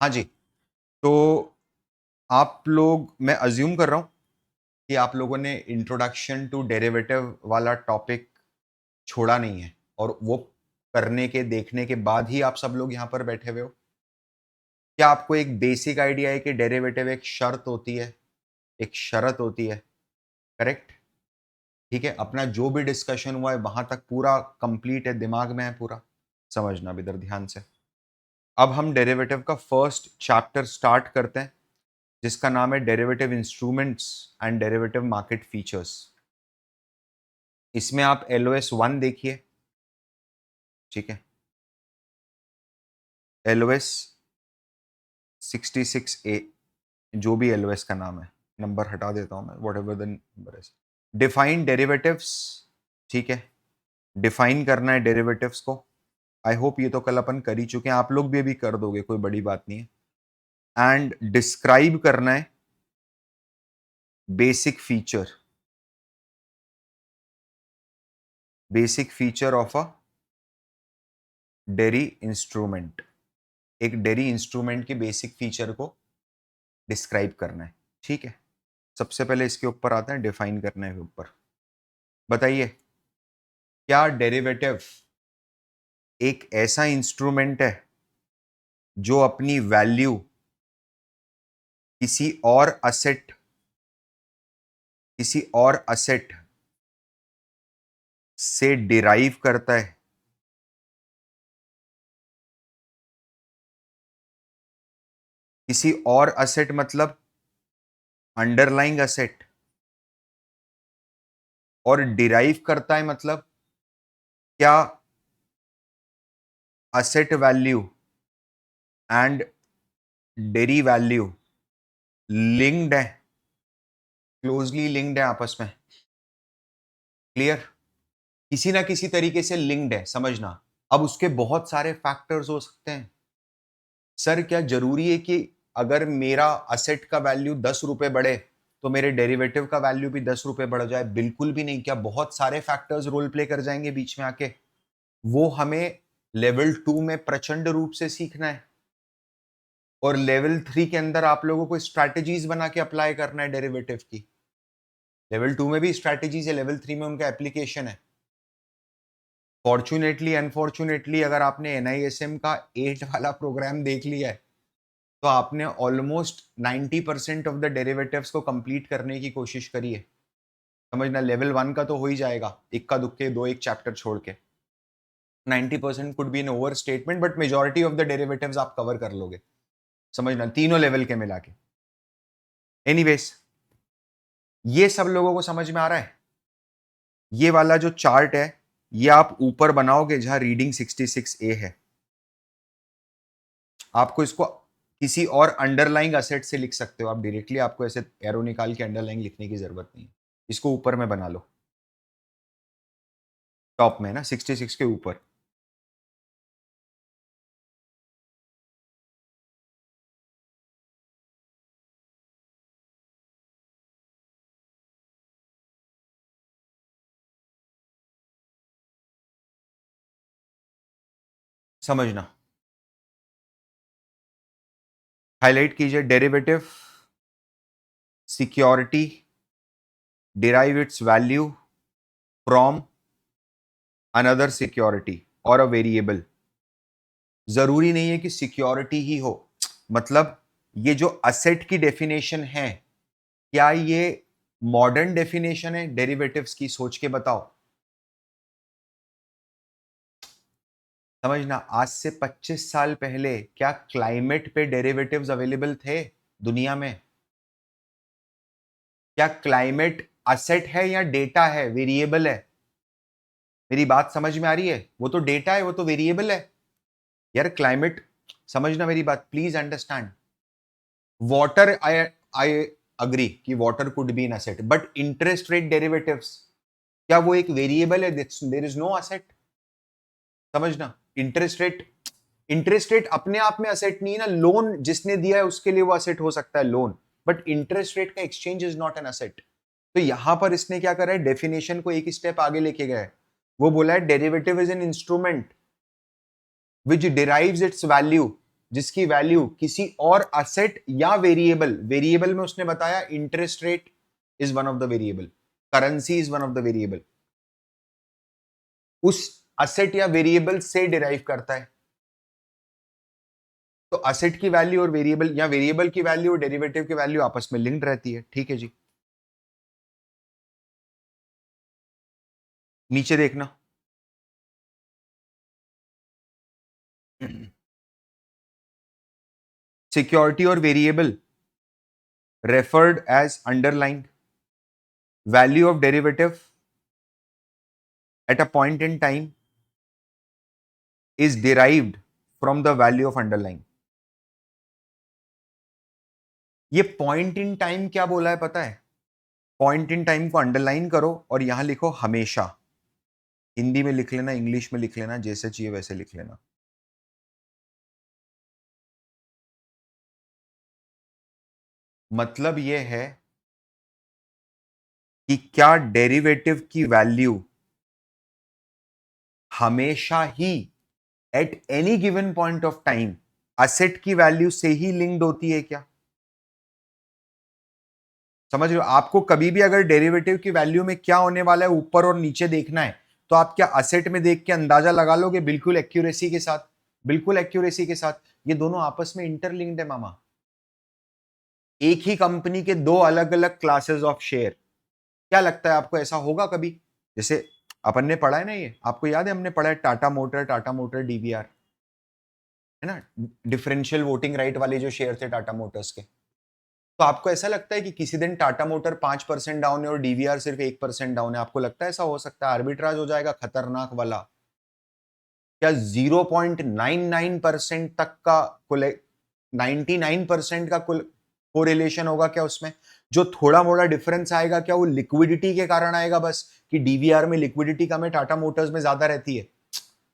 हाँ जी। तो आप लोग, मैं अज्यूम कर रहा हूँ कि आप लोगों ने इंट्रोडक्शन टू डेरिवेटिव वाला टॉपिक छोड़ा नहीं है और वो करने के देखने के बाद ही आप सब लोग यहाँ पर बैठे हुए हो। क्या आपको एक बेसिक आइडिया है कि डेरिवेटिव एक शर्त होती है, एक शरत होती है, करेक्ट? ठीक है, अपना जो भी डिस्कशन हुआ है वहां तक पूरा कंप्लीट है, दिमाग में है पूरा? समझना अब इधर ध्यान से। अब हम डेरिवेटिव का फर्स्ट चैप्टर स्टार्ट करते हैं, जिसका नाम है derivative instruments and derivative market features. इसमें आप एलओएस 1 देखिए, ठीक है, एलओएस 66A, जो भी एलओएस का नाम है, नंबर हटा देता हूं मैं, वट एवर द नंबर है। डिफाइन डेरिवेटिव्स, ठीक है, डिफाइन करना है डेरिवेटिव्स को। आई होप ये तो कल अपन कर ही चुके हैं, आप लोग भी अभी कर दोगे, कोई बड़ी बात नहीं है। एंड डिस्क्राइब करना है basic feature, basic feature of a dairy instrument. एक डेरी इंस्ट्रूमेंट के बेसिक फीचर को डिस्क्राइब करना है, ठीक है। सबसे पहले इसके ऊपर आता है, डिफाइन करने के ऊपर। बताइए, क्या डेरिवेटिव एक ऐसा इंस्ट्रूमेंट है जो अपनी वैल्यू किसी और असेट, किसी और असेट से डिराइव करता है? किसी और असेट मतलब अंडरलाइंग असेट, और डिराइव करता है मतलब क्या asset value and dairy value linked है, क्लोजली लिंक्ड है आपस में? क्लियर? किसी ना किसी तरीके से लिंक्ड है, समझना। अब उसके बहुत सारे फैक्टर्स हो सकते हैं। सर क्या जरूरी है कि अगर मेरा असेट का वैल्यू 10 रुपए बढ़े तो मेरे डेरिवेटिव का वैल्यू भी 10 रुपए बढ़ जाए? बिल्कुल भी नहीं। क्या बहुत सारे फैक्टर्स रोल प्ले कर जाएंगे बीच में आके? वो हमें लेवल 2 में प्रचंड रूप से सीखना है, और लेवल 3 के अंदर आप लोगों को स्ट्रैटेजीज बना के अप्लाई करना है डेरिवेटिव की। लेवल 2 में भी स्ट्रैटेजीज है, लेवल 3 में उनका एप्लीकेशन है। फॉर्चुनेटली अनफॉर्चुनेटली अगर आपने एनआईएसएम का 8 वाला प्रोग्राम देख लिया है तो आपने ऑलमोस्ट 90% ऑफ द डेरिवेटिव्स को कंप्लीट करने की कोशिश करी है। समझना, लेवल 1 का तो हो ही जाएगा, इक्का दुक्के दो एक चैप्टर छोड़ के। 90% could be an overstatement, but majority of the derivatives आप कवर कर लोगे, समझना, तीनों लेवल के मिला के। एनीवेज, ये सब लोगों को समझ में आ रहा है? ये वाला जो चार्ट है ये आप ऊपर बनाओगे जहां रीडिंग 66A है, आपको इसको किसी और अंडरलाइंग असेट से लिख सकते हो आप डायरेक्टली, आपको ऐसे एरो निकाल के अंडरलाइंग लिखने की जरूरत नहीं है। इसको ऊपर में बना लो, टॉप में ना 66 के ऊपर। समझना, हाईलाइट कीजिए, derivative security derive it's value from another security और अ वेरिएबल। जरूरी नहीं है कि सिक्योरिटी ही हो, मतलब ये जो असेट की डेफिनेशन है, क्या ये मॉडर्न डेफिनेशन है डेरिवेटिव्स की? सोच के बताओ। समझना, आज से 25 साल पहले क्या क्लाइमेट पे डेरिवेटिव्स अवेलेबल थे दुनिया में? क्या क्लाइमेट असेट है या डेटा है, वेरिएबल है? मेरी बात समझ में आ रही है? वो तो डेटा है, वो तो वेरिएबल है यार। क्लाइमेट, समझना मेरी बात, please understand. Water, I I agree कि water could be an asset, but interest rate derivatives, क्या वो एक वेरिएबल है? There is no asset. समझना, इंटरेस्ट रेट, इंटरेस्ट रेट अपने आप में असेट नहीं है ना। लोन जिसने दिया है उसके लिए वो असेट हो सकता है, लोन, बट इंटरेस्ट रेट का exchange is not an asset. तो यहां पर इसने क्या करा है, डेफिनेशन को एक स्टेप आगे लेके गया है। वो बोला है derivative is an instrument which derives it's value जिसकी वैल्यू किसी और असेट या वेरिएबल में उसने बताया interest rate is one of the variable, currency is one of the variable, उस असेट या वेरिएबल से डिराइव करता है। तो असेट की वैल्यू और वेरिएबल या वेरिएबल की वैल्यू और डेरिवेटिव की वैल्यू आपस में लिंक्ड रहती है। ठीक है जी, नीचे देखना। सिक्योरिटी और variable referred as underline, value of derivative at a point in time is derived from the value of underlying। ये पॉइंट इन टाइम क्या बोला है पता है? पॉइंट इन टाइम को अंडरलाइन करो और यहां लिखो हमेशा, हिंदी में लिख लेना, इंग्लिश में लिख लेना, जैसे चाहिए वैसे लिख लेना। मतलब यह है कि क्या डेरिवेटिव की वैल्यू हमेशा ही at any given point of time asset की वैल्यू से ही लिंक्ड होती है क्या? समझ रहे हो? आपको कभी भी अगर डेरिवेटिव की वैल्यू में क्या होने वाला है ऊपर और नीचे देखना है, तो आप क्या असेट में देख के अंदाजा लगा लोगे? बिल्कुल एक्यूरेसी के साथ, बिल्कुल एक्यूरेसी के साथ। ये दोनों आपस में इंटरलिंक्ड है मामा। एक ही कंपनी के दो अलग अलग क्लासेस ऑफ शेयर, क्या लगता है आपको ऐसा होगा कभी? जैसे अपन ने पढ़ा है ना, ये आपको याद है, हमने पढ़ा है टाटा मोटर डीवीआर, है ना, डिफरेंशियल वोटिंग राइट वाले जो शेयर थे टाटा मोटर्स के। तो आपको ऐसा लगता है कि किसी दिन टाटा मोटर 5% डाउन है और डीवीआर सिर्फ 1% डाउन है? आपको लगता है ऐसा हो सकता है? आर्बिट्राज हो जाएगा खतरनाक वाला। क्या 0.99% तक का 99% का कुल कोरिलेशन होगा क्या उसमें? जो थोड़ा मोड़ा डिफरेंस आएगा क्या वो लिक्विडिटी के कारण आएगा बस, कि डीवीआर में लिक्विडिटी कम है, टाटा मोटर्स में ज्यादा रहती है?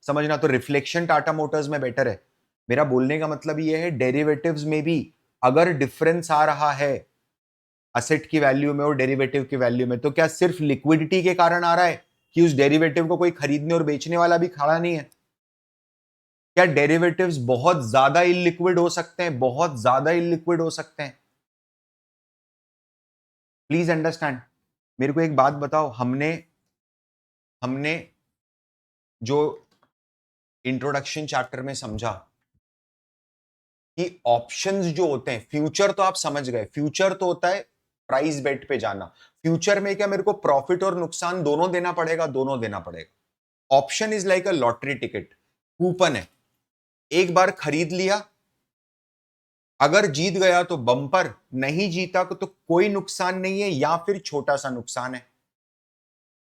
समझना, तो रिफ्लेक्शन टाटा मोटर्स में बेटर है। मेरा बोलने का मतलब ये है, डेरिवेटिव्स में भी अगर डिफरेंस आ रहा है असेट की वैल्यू में और डेरिवेटिव की वैल्यू में, तो क्या सिर्फ लिक्विडिटी के कारण आ रहा है कि उस डेरिवेटिव को कोई खरीदने और बेचने वाला भी खड़ा नहीं है? क्या डेरिवेटिव्स बहुत ज्यादा इलिक्विड हो सकते हैं? बहुत ज्यादा इलिक्विड हो सकते हैं। Please understand. मेरे को एक बात बताओ, हमने हमने जो इंट्रोडक्शन चैप्टर में समझा कि ऑप्शंस जो होते हैं, फ्यूचर तो आप समझ गए, फ्यूचर तो होता है प्राइस बेट पे जाना। फ्यूचर में क्या मेरे को प्रॉफिट और नुकसान दोनों देना पड़ेगा? दोनों देना पड़ेगा। Option is like a lottery ticket, coupon है। एक बार खरीद लिया, अगर जीत गया तो बम्पर, नहीं जीता तो कोई नुकसान नहीं है या फिर छोटा सा नुकसान है।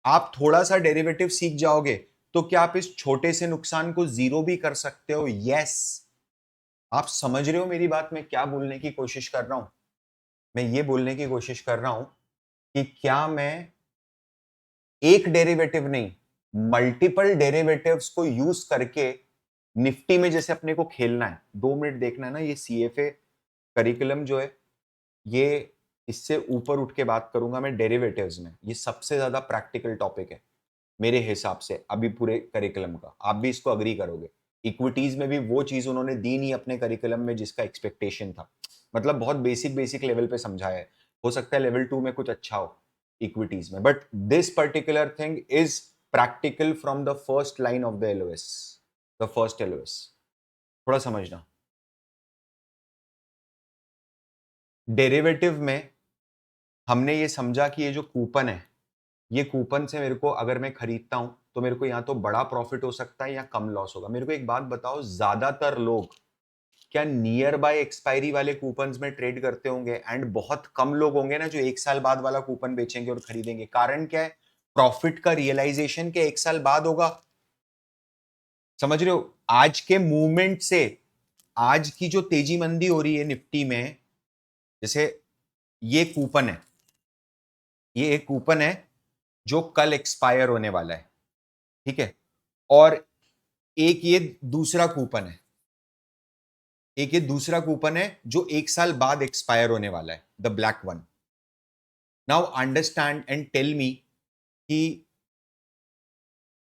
आप थोड़ा सा डेरिवेटिव सीख जाओगे तो क्या आप इस छोटे से नुकसान को जीरो भी कर सकते हो? यस। आप समझ रहे हो मेरी बात? मैं क्या बोलने की कोशिश कर रहा हूं? मैं ये बोलने की कोशिश कर रहा हूं कि क्या मैं एक डेरिवेटिव नहीं, मल्टीपल डेरिवेटिव्स को यूज करके निफ्टी में जैसे अपने को खेलना है। 2 मिनट देखना है ना, ये सीएफए करिकुलम जो है, ये इससे ऊपर उठ के बात करूंगा मैं डेरिवेटिव्स में। ये सबसे ज्यादा प्रैक्टिकल टॉपिक है मेरे हिसाब से अभी पूरे करिकुलम का। आप भी इसको अग्री करोगे। इक्विटीज में भी वो चीज उन्होंने दी नहीं अपने करिकुलम में जिसका एक्सपेक्टेशन था। मतलब बहुत बेसिक बेसिक लेवल पे समझाया है। हो सकता है लेवल 2 में कुछ अच्छा हो इक्विटीज में, but this particular thing is practical from the first line of the LOS, the first LOS. थोड़ा समझना। डेरिवेटिव में हमने ये समझा कि ये जो कूपन है, ये कूपन से मेरे को अगर मैं खरीदता हूं तो मेरे को या तो बड़ा प्रॉफिट हो सकता है या कम लॉस होगा। मेरे को एक बात बताओ, ज्यादातर लोग क्या नियर बाय एक्सपायरी वाले कूपन में ट्रेड करते होंगे? एंड बहुत कम लोग होंगे ना जो 1 साल बाद वाला कूपन बेचेंगे और खरीदेंगे। कारण क्या है? प्रॉफिट का रियलाइजेशन के 1 साल बाद होगा। समझ रहे हो? आज के मूवमेंट से, आज की जो तेजी मंदी हो रही है निफ्टी में, जैसे ये कूपन है, ये एक कूपन है जो कल एक्सपायर होने वाला है, ठीक है? और एक ये दूसरा कूपन है, एक ये दूसरा कूपन है जो 1 साल बाद एक्सपायर होने वाला है, the black one. Now understand and tell me कि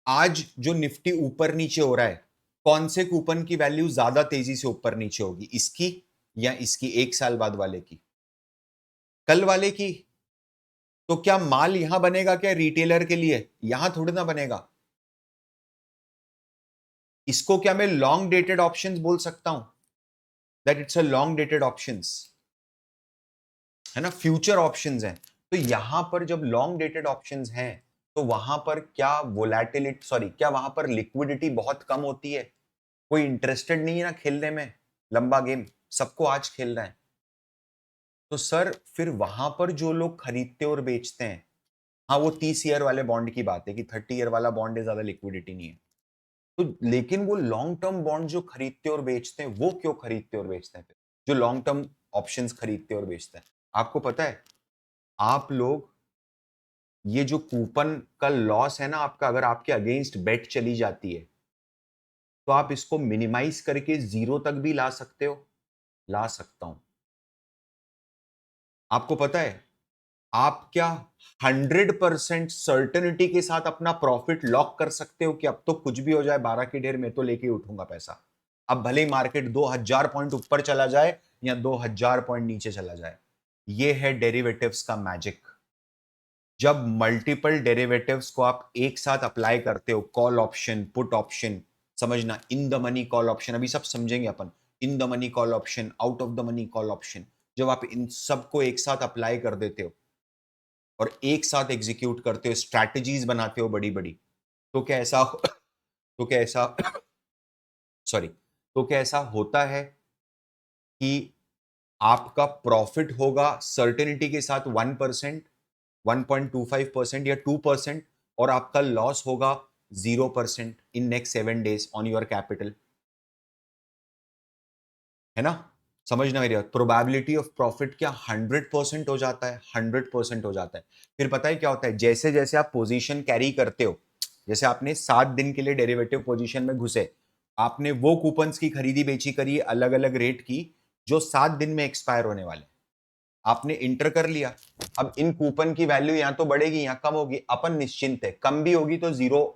आज जो निफ्टी ऊपर नीचे हो रहा है, कौन से कूपन की वैल्यू ज्यादा तेजी से ऊपर नीचे होगी, इसकी या इसकी, 1 साल बाद वाले की, कल वाले की? तो क्या माल यहां बनेगा क्या रिटेलर के लिए? यहां थोड़ी ना बनेगा। इसको क्या मैं लॉन्ग डेटेड ऑप्शंस बोल सकता हूं? That it's a long dated options, है ना, फ्यूचर ऑप्शंस हैं। तो यहां पर जब लॉन्ग डेटेड ऑप्शंस हैं तो वहां पर क्या वोलेटिलिटी, सॉरी, क्या वहां पर लिक्विडिटी बहुत कम होती है? कोई इंटरेस्टेड नहीं है ना खेलने में लंबा गेम, सबको आज खेलना है। तो सर फिर वहां पर जो लोग खरीदते और बेचते हैं, हाँ वो 30 ईयर वाले बॉन्ड की बात है कि 30 ईयर वाला बॉन्ड है, ज्यादा लिक्विडिटी नहीं है। तो लेकिन वो लॉन्ग टर्म बॉन्ड जो खरीदते और बेचते हैं, वो क्यों खरीदते और बेचते हैं फिर, जो लॉन्ग टर्म ऑप्शंस खरीदते और बेचते हैं? आपको पता है, आप लोग ये जो कूपन का लॉस है ना आपका, अगर आपके अगेंस्ट बेट चली जाती है तो आप इसको मिनिमाइज करके 0 तक भी ला सकते हो। ला सकता हूं। आपको पता है, आप क्या 100% सर्टेनिटी के साथ अपना प्रॉफिट लॉक कर सकते हो कि अब तो कुछ भी हो जाए, 12 की ढेर में तो लेके ही उठूंगा पैसा। अब भले ही मार्केट 2000 पॉइंट ऊपर चला जाए या 2000 पॉइंट नीचे चला जाए। ये है डेरिवेटिव्स का मैजिक। जब मल्टीपल डेरिवेटिव्स को आप एक साथ अप्लाई करते हो, कॉल ऑप्शन, पुट ऑप्शन, समझना, in the money call option, अभी सब समझेंगे अपन, in the money call option, out of the money call option, जब आप इन सबको एक साथ अप्लाई कर देते हो और एक साथ एग्जीक्यूट करते हो, स्ट्रैटेजीज बनाते हो बड़ी बड़ी, तो क्या ऐसा तो क्या ऐसा सॉरी, तो क्या ऐसा होता है कि आपका प्रॉफिट होगा सर्टेनिटी के साथ 1%, 1.25% या 2%, और आपका लॉस होगा 0% in next 7 days on your capital, है ना? समझना मेरी बात, प्रोबेबिलिटी ऑफ प्रॉफिट क्या 100% हो जाता है, 100% हो जाता है। फिर पता है क्या होता है, जैसे जैसे आप पोजीशन कैरी करते हो, जैसे आपने 7 दिन के लिए डेरिवेटिव पोजीशन में घुसे, आपने वो कूपन्स की खरीदी बेची करी अलग अलग रेट की जो 7 दिन में एक्सपायर होने वाले, आपने इंटर कर लिया। अब इन कूपन की वैल्यू यहां तो बढ़ेगी या कम होगी, अपन निश्चिंत है, कम भी होगी तो 0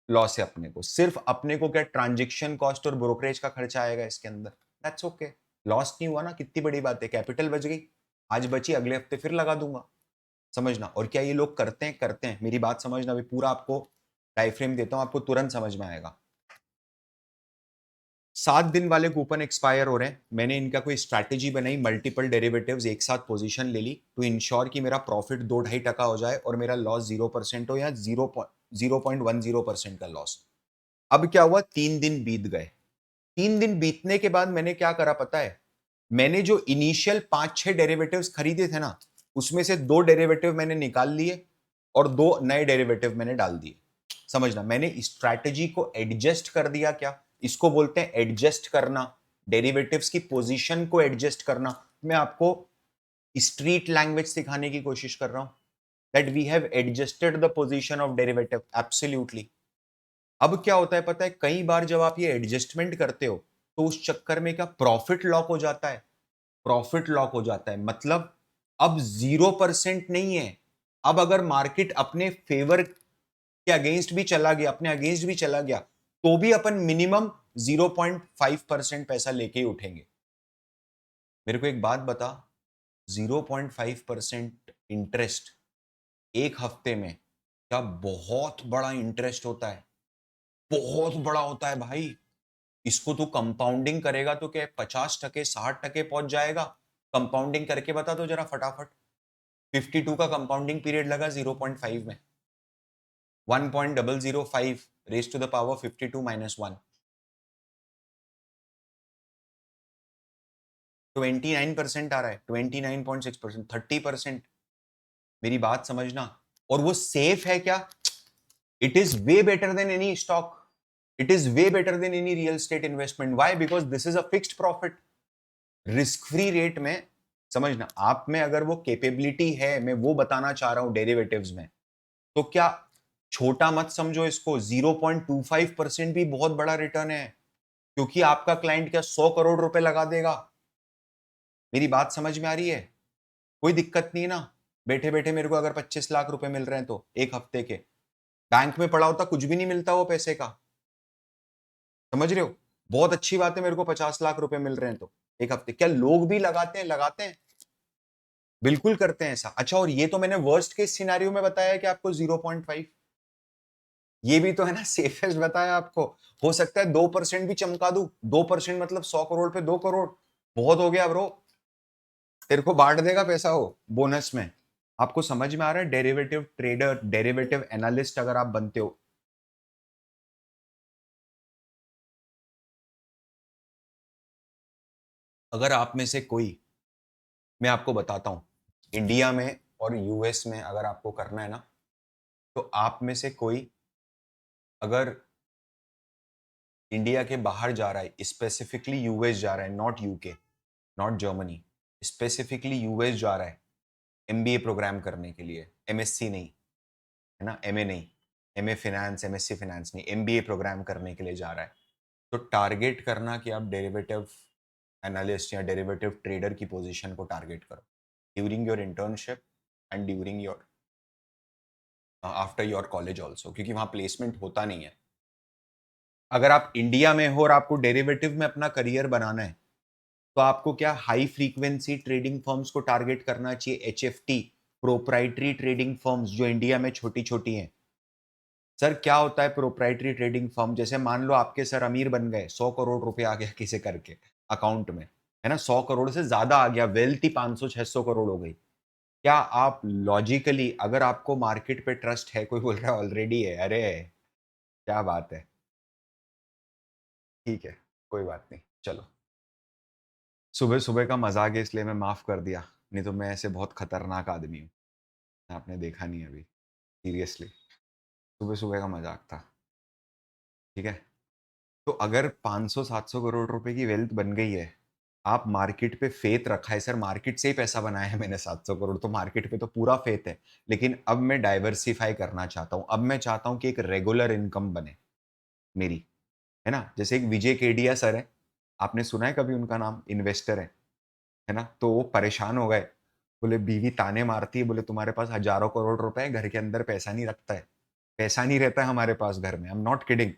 लॉस है अपने को, सिर्फ अपने को क्या ट्रांजेक्शन कॉस्ट और ब्रोकरेज का खर्चा आएगा इसके अंदर, दैट्स ओके। लॉस नहीं हुआ ना, कितनी बड़ी बात है, कैपिटल बच गई, आज बची अगले हफ्ते फिर लगा दूंगा, समझना। और क्या ये लोग करते हैं? करते हैं, मेरी बात समझना, अभी पूरा आपको डायफ्रेम देता हूं, आपको तुरंत समझ में आएगा। 7 दिन वाले कूपन एक्सपायर हो रहे हैं, मैंने इनका कोई स्ट्रैटेजी बनाई, मल्टीपल डेरिवेटिव्स एक साथ पोजीशन ले ली टू इंश्योर कि मेरा प्रॉफिट 2-2.5% हो जाए और मेरा लॉस 0% हो या 0.10% का लॉस। अब क्या हुआ, 3 दिन बीत गए। 3 दिन बीतने के बाद मैंने क्या करा पता है, मैंने जो इनिशियल 5-6 डेरिवेटिव्स खरीदे थे ना, उसमें से 2 डेरिवेटिव मैंने निकाल लिए और 2 नए डेरिवेटिव मैंने डाल दिए। समझना, मैंने स्ट्रैटेजी को एडजस्ट कर दिया। क्या इसको बोलते हैं एडजस्ट करना, डेरिवेटिव्स की पोजीशन को एडजस्ट करना। मैं आपको स्ट्रीट लैंग्वेज सिखाने की कोशिश कर रहा हूं, that we have adjusted the position of derivative, absolutely. अब क्या होता है पता है, कई बार जब आप ये एडजस्टमेंट करते हो तो उस चक्कर में क्या प्रॉफिट लॉक हो जाता है, प्रॉफिट लॉक हो जाता है, मतलब अब 0% नहीं है। अब अगर मार्केट अपने फेवर के अगेंस्ट भी चला गया, अपने अगेंस्ट भी चला गया, तो भी अपन मिनिमम 0.5% पैसा लेके ही उठेंगे। मेरे को एक बात बता, 0.5% इंटरेस्ट एक हफ्ते में क्या बहुत बड़ा इंटरेस्ट होता है? बहुत बड़ा होता है भाई। इसको तू कंपाउंडिंग करेगा तो क्या 50%, 60% पहुंच जाएगा? कंपाउंडिंग करके बता दो जरा फटाफट। 52 का कंपाउंडिंग पीरियड लगा 0.5 में, 1.005 raise to the power 52 minus 1, 29% आ रहा है, 29.6%, 30%। मेरी बात समझना। और वो सेफ है क्या? It is way better than any stock, it is way better than any real estate investment. Why? Because this is a fixed profit, risk free rate में। समझना, आप में अगर वो कैपेबिलिटी है, मैं वो बताना चाह रहा हूं डेरिवेटिव्स में, तो क्या छोटा मत समझो इसको। 0.25% भी बहुत बड़ा रिटर्न है, क्योंकि आपका क्लाइंट क्या 100 करोड़ रुपए लगा देगा। मेरी बात समझ में आ रही है? कोई दिक्कत नहीं है ना, बैठे बैठे मेरे को अगर 25 लाख रुपए मिल रहे हैं तो एक हफ्ते के, बैंक में पड़ा होता कुछ भी नहीं मिलता वो पैसे का। समझ रहे हो? बहुत अच्छी बात है, मेरे को 50 लाख रुपए मिल रहे हैं तो एक हफ्ते। क्या लोग भी लगाते हैं, बिल्कुल करते हैं ऐसा। अच्छा, और ये तो मैंने वर्स्ट केस सिनेरियो में बताया है कि आपको 0.5, ये भी तो है ना सेफेस्ट बताया आपको। हो सकता है 2% भी चमका दूं। 2% मतलब 100 करोड़ पे 2 करोड़, बहुत हो गया ब्रो। तेरे को बांट देगा पैसा हो बोनस में। आपको समझ में आ रहा है? डेरिवेटिव ट्रेडर, डेरिवेटिव एनालिस्ट अगर आप बनते हो, अगर आप में से कोई, मैं आपको बताता हूं, इंडिया में और यूएस में अगर आपको करना है ना, तो आप में से कोई अगर इंडिया के बाहर जा रहा है, स्पेसिफिकली यूएस जा रहा है, not UK, not Germany, specifically US जा रहा है एमबीए प्रोग्राम करने के लिए, एमएससी नहीं, है ना, एमए नहीं, एमए फिनेंस, एमएससी फिनेंस नहीं, एमबीए प्रोग्राम करने के लिए जा रहा है, तो टारगेट करना कि आप डेरिवेटिव एनालिस्ट या डेरिवेटिव ट्रेडर की पोजीशन को टारगेट करो during your internship and during your after your college also, क्योंकि वहां प्लेसमेंट होता नहीं है। अगर आप इंडिया में हो और आपको डेरिवेटिव में अपना करियर बनाना है, तो आपको क्या हाई फ्रीक्वेंसी ट्रेडिंग फर्म्स को टारगेट करना चाहिए, एचएफटी, प्रोप्राइटरी ट्रेडिंग फर्म्स जो इंडिया में छोटी छोटी हैं। सर क्या होता है प्रोप्राइटरी ट्रेडिंग फर्म? जैसे मान लो आपके सर अमीर बन गए, 100 करोड़ रुपए आ गया किसी करके अकाउंट में, है ना, 100 करोड़ से ज्यादा आ गया, वेल्थ ही 500-600 करोड़ हो गई। क्या आप लॉजिकली, अगर आपको मार्केट पे ट्रस्ट है, कोई बोल रहा है ऑलरेडी है, अरे क्या बात है, ठीक है, कोई बात नहीं, चलो। सुबह सुबह का मजाक है इसलिए मैं माफ कर दिया, नहीं तो मैं ऐसे बहुत खतरनाक आदमी हूँ, आपने देखा नहीं अभी, सीरियसली, सुबह सुबह का मजाक था, ठीक है। तो अगर 500-700 करोड़ रुपए की वेल्थ बन गई है, आप मार्केट पे फेथ रखा है, सर मार्केट से ही पैसा बनाया है मैंने 700 करोड़, तो मार्केट पे तो पूरा फेथ है, लेकिन अब मैं डाइवर्सिफाई करना चाहता हूं। अब मैं चाहता हूं कि एक रेगुलर इनकम बने मेरी, है ना। जैसे एक विजय केडिया सर है, आपने सुना है कभी उनका नाम? इन्वेस्टर है ना। तो वो परेशान हो गए, बोले बीवी ताने मारती है, बोले तुम्हारे पास हजारों करोड़ रुपए है, घर के अंदर पैसा नहीं रखता है, पैसा नहीं रहता है हमारे पास घर में। आई एम नॉट किडिंग,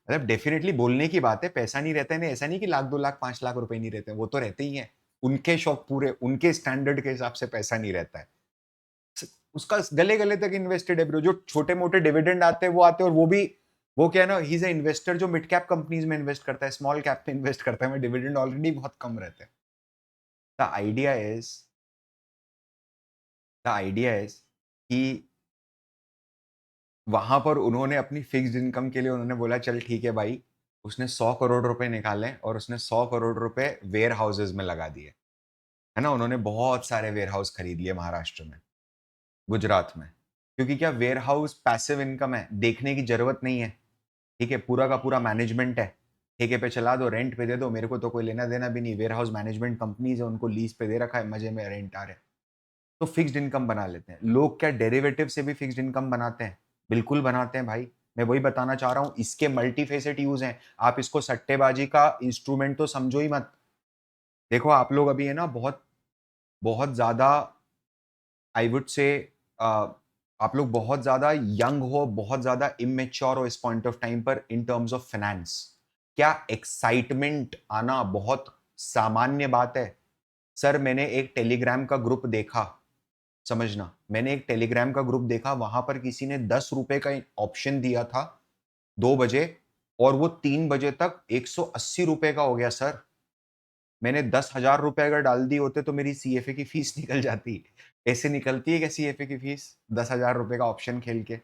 मतलब डेफिनेटली बोलने की बात है, पैसा नहीं रहता है, नहीं ऐसा नहीं कि लाख 2 लाख 5 लाख रुपए नहीं रहते हैं, वो तो रहते ही हैं। उनके शौक पूरे, उनके स्टैंडर्ड के हिसाब से पैसा नहीं रहता है, उसका गले गले तक इन्वेस्टेड है ब्रो। जो छोटे मोटे डिविडेंड आते हैं वो आते हैं, और वो भी, वो क्या है ना, ही इज अ इन्वेस्टर जो मिड कैप कंपनीज में इन्वेस्ट करता है, स्मॉल कैप में इन्वेस्ट करता है, में डिविडेंड ऑलरेडी बहुत कम रहते हैं। The idea is, the idea is कि वहां पर उन्होंने अपनी फिक्स्ड इनकम के लिए उन्होंने बोला चल ठीक है भाई, उसने 100 करोड़ रुपए निकाले और उसने 100 करोड़ रुपए वेयर हाउसेज में लगा दिए, है ना। उन्होंने बहुत सारे वेयर हाउस खरीद लिए महाराष्ट्र में, गुजरात में, क्योंकि क्या, वेयर हाउस पैसिव इनकम है, देखने की जरूरत नहीं है, ठीक है, पूरा का पूरा मैनेजमेंट है, ठेके पे चला दो, रेंट पे दे दो, मेरे को तो कोई लेना देना भी नहीं, वेयर हाउस मैनेजमेंट कंपनीज है, उनको लीज पे दे रखा है, मजे में रेंट आ रहे हैं, तो फिक्स्ड इनकम बना लेते हैं लोग। क्या डेरिवेटिव से भी फिक्स्ड इनकम बनाते हैं? बिल्कुल बनाते हैं भाई। मैं वही बताना चाह रहा हूं, इसके मल्टी फेसेट यूज हैं। आप इसको सट्टेबाजी का इंस्ट्रूमेंट तो समझो ही मत। देखो आप लोग अभी है ना, बहुत बहुत ज्यादा, आई वुड से, आप लोग बहुत ज्यादा यंग हो, बहुत ज्यादा इमेच्योर हो इस पॉइंट ऑफ टाइम पर इन टर्म्स ऑफ फाइनेंस। क्या एक्साइटमेंट आना बहुत सामान्य बात है। सर मैंने एक टेलीग्राम का ग्रुप देखा, समझना, मैंने एक टेलीग्राम का ग्रुप देखा, वहां पर किसी ने 10 रुपए का ऑप्शन दिया था 2 बजे, और वो 3 बजे तक 180 रुपए का हो गया सर। मैंने 10,000 रुपए अगर डाल दिए होते तो मेरी सीएफए की फीस निकल जाती। ऐसे निकलती है क्या सीएफए की फीस 10,000 रुपए का ऑप्शन खेल के?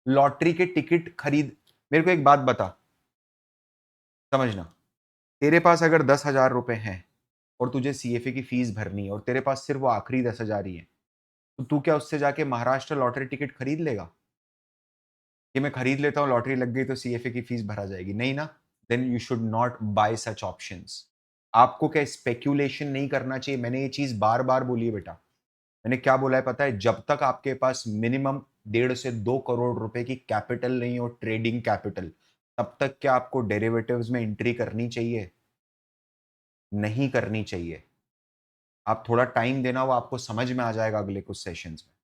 लॉटरी के टिकट खरीद, मेरे को एक बात बता, समझना, तेरे पास अगर 10,000 रुपए हैं और तुझे सीएफए की फीस भरनी है और तेरे पास सिर्फ वो आखिरी 10,000 ही है, तो तू क्या उससे जाके महाराष्ट्र लॉटरी टिकट खरीद लेगा कि मैं खरीद लेता हूँ, लॉटरी लग गई तो सीएफए की फीस भरा जाएगी? नहीं ना। Then you should not buy such options. आपको क्या स्पेक्यूलेशन नहीं करना चाहिए। मैंने ये चीज बार बार बोली है बेटा। मैंने क्या बोला है पता है? जब तक आपके पास मिनिमम 1.5 से 2 करोड़ रुपए की कैपिटल नहीं हो, ट्रेडिंग कैपिटल, तब तक क्या आपको डेरिवेटिव्स में एंट्री करनी चाहिए? नहीं करनी चाहिए। आप थोड़ा टाइम देना, वो आपको समझ में आ जाएगा अगले कुछ सेशंस में।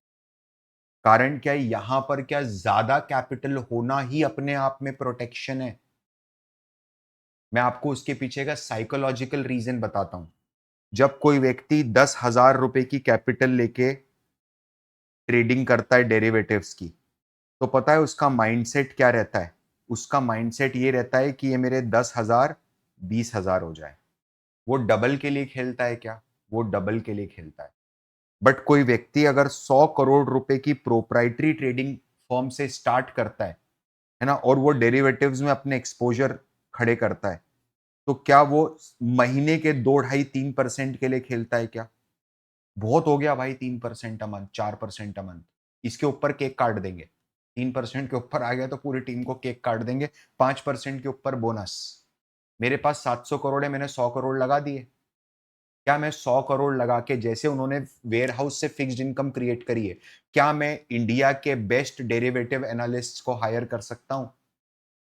कारण क्या है, यहां पर क्या ज्यादा कैपिटल होना ही अपने आप में प्रोटेक्शन है। मैं आपको उसके पीछे का साइकोलॉजिकल रीजन बताता हूं। जब कोई व्यक्ति 10,000 रुपए की कैपिटल लेके ट्रेडिंग करता है डेरिवेटिव्स की, तो पता है उसका माइंडसेट क्या रहता है? उसका माइंडसेट ये रहता है कि ये मेरे 10,000 20,000 हो जाए। वो डबल के लिए खेलता है क्या? वो डबल के लिए खेलता है। बट कोई व्यक्ति अगर 100 करोड़ रुपए की प्रोप्राइटरी ट्रेडिंग फर्म से स्टार्ट करता है ना, और वो डेरिवेटिव्स में अपने एक्सपोजर खड़े करता है, तो क्या वो महीने के 2 ढाई 3% के लिए खेलता है क्या? बहुत हो गया भाई, 3% अ मंथ, 4% अ मंथ। इसके ऊपर केक काट देंगे। 3% के ऊपर आ गया तो पूरी टीम को केक काट देंगे। 5% के ऊपर बोनस। मेरे पास 700 करोड़ है, मैंने 100 करोड़ लगा दिए। क्या मैं 100 करोड़ लगा के, जैसे उन्होंने वेयर हाउस से फिक्स्ड इनकम क्रिएट करी है, क्या मैं इंडिया के बेस्ट डेरिवेटिव एनालिस्ट को हायर कर सकता हूं?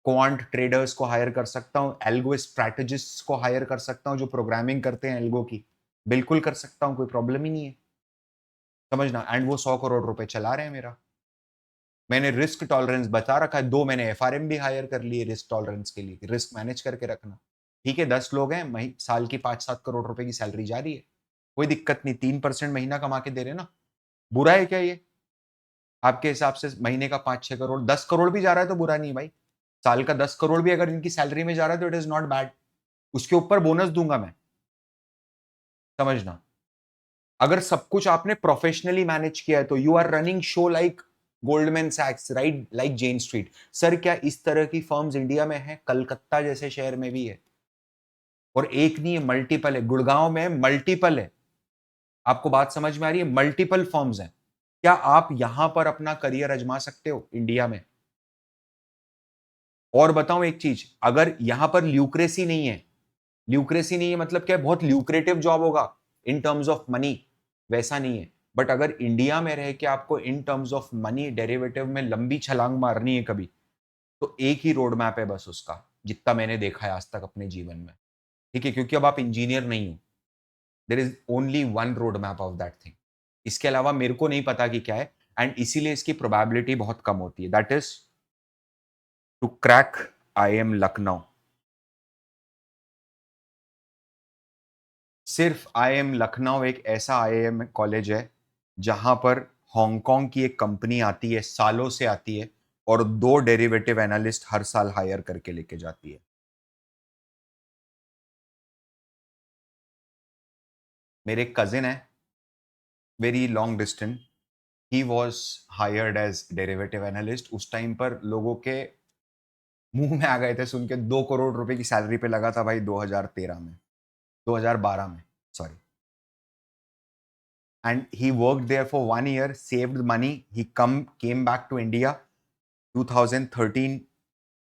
क्वांट ट्रेडर्स को हायर कर सकता हूं? एल्गो स्ट्रैटेजिस्ट को हायर कर सकता हूं जो प्रोग्रामिंग करते हैं एल्गो की? बिल्कुल कर सकता हूं, कोई प्रॉब्लम ही नहीं है। समझना। एंड वो 100 करोड़ रुपए चला रहे हैं मेरा। मैंने रिस्क टॉलरेंस बता रखा है। 2 मैंने एफआरएम भी हायर कर लिए रिस्क टॉलरेंस के लिए, रिस्क मैनेज करके रखना। ठीक है, 10 लोग हैं, साल की 5-7 करोड़ रुपए की सैलरी जा रही है, कोई दिक्कत नहीं। 3% महीना कमा के दे रहे ना, बुरा है क्या ये? आपके हिसाब से महीने का 5-6 करोड़, 10 करोड़ भी जा रहा है तो बुरा नहीं है भाई। साल का 10 करोड़ भी अगर इनकी सैलरी में जा रहा है तो इट इज नॉट बैड। उसके ऊपर बोनस दूंगा मैं। समझना। अगर सब कुछ आपने प्रोफेशनली मैनेज किया है तो you are running show like Goldman सैक्स, right, like Jane Street. Sir क्या इस तरह की फर्म्स इंडिया में है? कलकत्ता जैसे शहर में भी है, और एक नहीं है, मल्टीपल है। गुड़गांव में मल्टीपल है। आपको बात समझ में आ रही है? मल्टीपल फर्म्स हैं। क्या आप यहां पर अपना करियर आजमा सकते हो इंडिया में? और बताऊं एक चीज, अगर यहां पर ल्यूक्रेसी नहीं है, ल्यूक्रेसी नहीं है मतलब क्या? बहुत ल्यूक्रेटिव जॉब होगा इन टर्म्स ऑफ मनी, वैसा नहीं है। बट अगर इंडिया में रह के आपको in terms of money derivative में लंबी छलांग मारनी है कभी, तो एक ही रोड मैप है बस उसका, जितना मैंने देखा है आज तक अपने जीवन में। ठीक है, क्योंकि अब आप इंजीनियर नहीं हो। There is only one road map of that thing. इसके अलावा मेरे को नहीं पता कि क्या है। एंड इसीलिए इसकी प्रोबेबिलिटी बहुत कम होती है। That is to crack IIM Lucknow. सिर्फ IIM लखनऊ एक ऐसा IIM कॉलेज है जहां पर हांगकांग की एक कंपनी आती है, सालों से आती है, और 2 डेरिवेटिव एनालिस्ट हर साल हायर करके लेके जाती है। मेरे कजिन है, very long distance, he was hired as derivative analyst. उस टाइम पर लोगों के मुंह में आ गए थे सुन के। 2 करोड़ रुपए की सैलरी पे लगा था भाई 2013 में, 2012 में, sorry. And he worked there for 1 year, saved money. He came back to India 2013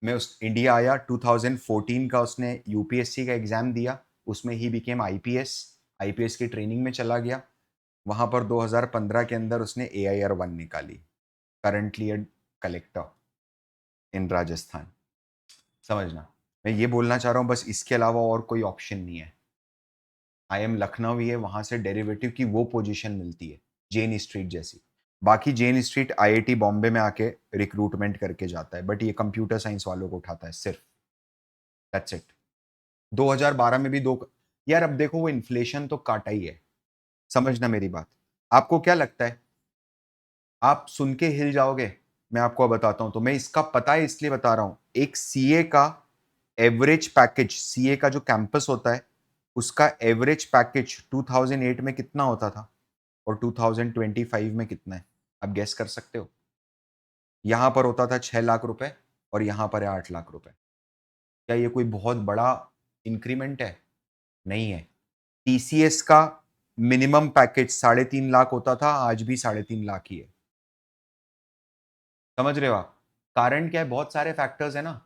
में। उस इंडिया आया। 2014 का उसने यूपीएससी का एग्जाम दिया, उसमें ही बिकेम आईपीएस। आईपीएस की ट्रेनिंग में चला गया। वहां पर 2015 के अंदर उसने AIR 1 निकाली। करंटली ए कलेक्टर इन राजस्थान। समझना। मैं ये बोलना चाह रहा हूँ बस, इसके अलावा और कोई ऑप्शन नहीं है। IIM लखनऊ ही है, वहां से डेरिवेटिव की वो पोजीशन मिलती है, जेन स्ट्रीट जैसी। बाकी जेन स्ट्रीट IIT बॉम्बे में आके रिक्रूटमेंट करके जाता है, बट ये कंप्यूटर साइंस वालों को उठाता है सिर्फ। That's it. 2012 में भी दो। यार अब देखो, वो इन्फ्लेशन तो काटा ही है। समझना मेरी बात। आपको क्या लगता है? आप सुन के हिल जाओगे। मैं आपको बताता हूं, तो मैं इसका पता है इसलिए बता रहा हूं। एक सीए का एवरेज पैकेज, सीए का जो कैंपस होता है, उसका एवरेज पैकेज 2008 में कितना होता था और 2025 में कितना है? आप गेस कर सकते हो? यहां पर होता था 6 लाख रुपए और यहां पर है 8 लाख रुपए। क्या ये कोई बहुत बड़ा इंक्रीमेंट है? नहीं है। टीसीएस का मिनिमम पैकेज 3.5 लाख होता था, आज भी 3.5 लाख ही है। समझ रहे हो आप? कारण क्या है? बहुत सारे फैक्टर्स है ना।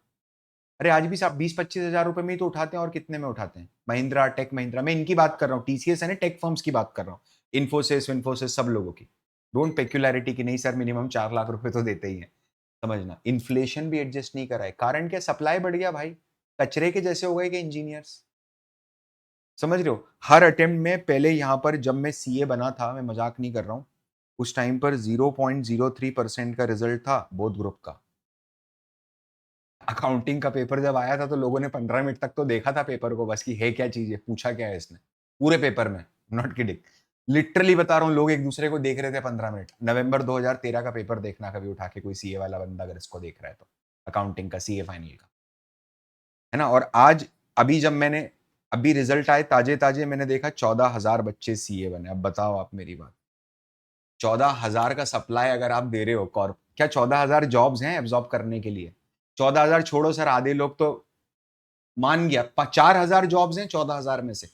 अरे आज भी आप 20-25 हजार रुपए में ही तो उठाते हैं, और कितने में उठाते हैं? महिंद्रा, टेक महिंद्रा, मैं इनकी बात कर रहा हूँ। टीसीएस है ना, टेक फर्म्स की बात कर रहा हूँ। इन्फोसिस इन्फोसिस सब लोगों की। डोंट पेक्युलैरिटी की नहीं सर, मिनिमम 4 लाख रुपए तो देते ही है। समझना। इन्फ्लेशन भी एडजस्ट नहीं करा है। कारण क्या? सप्लाई बढ़ गया भाई। कचरे के जैसे हो गए कि इंजीनियर्स। समझ रहे हो? हर अटेम्प्ट में पहले यहां पर, जब मैं सीए बना था, मैं मजाक नहीं कर रहा हूं, उस टाइम पर 0.03% का रिजल्ट था बोथ ग्रुप का। अकाउंटिंग का पेपर जब आया था तो लोगों ने 15 मिनट तक तो देखा था पेपर को बस कि है क्या चीज है, पूछा क्या है इसने, पूरे पेपर में, नॉट किडिंग, लिटरली बता रहा हूँ, लोग एक दूसरे को देख रहे थे 15 मिनट। नवंबर 2013 का पेपर देखना कभी उठा के, कोई सीए वाला बंदा अगर इसको देख रहा है तो, अकाउंटिंग का सीए फाइनल का, है ना। और आज अभी जब मैंने अभी रिजल्ट आए ताजे ताजे, मैंने देखा 14,000 बच्चे सीए बने। अब बताओ आप मेरी बात, 14,000 का सप्लाई अगर आप दे रहे हो कॉर्प, क्या 14,000 जॉब्स हैं एब्जॉर्ब करने के लिए? 14,000 छोड़ो सर, आधे लोग तो मान गया, 4,000 जॉब्स हैं 14,000 में से,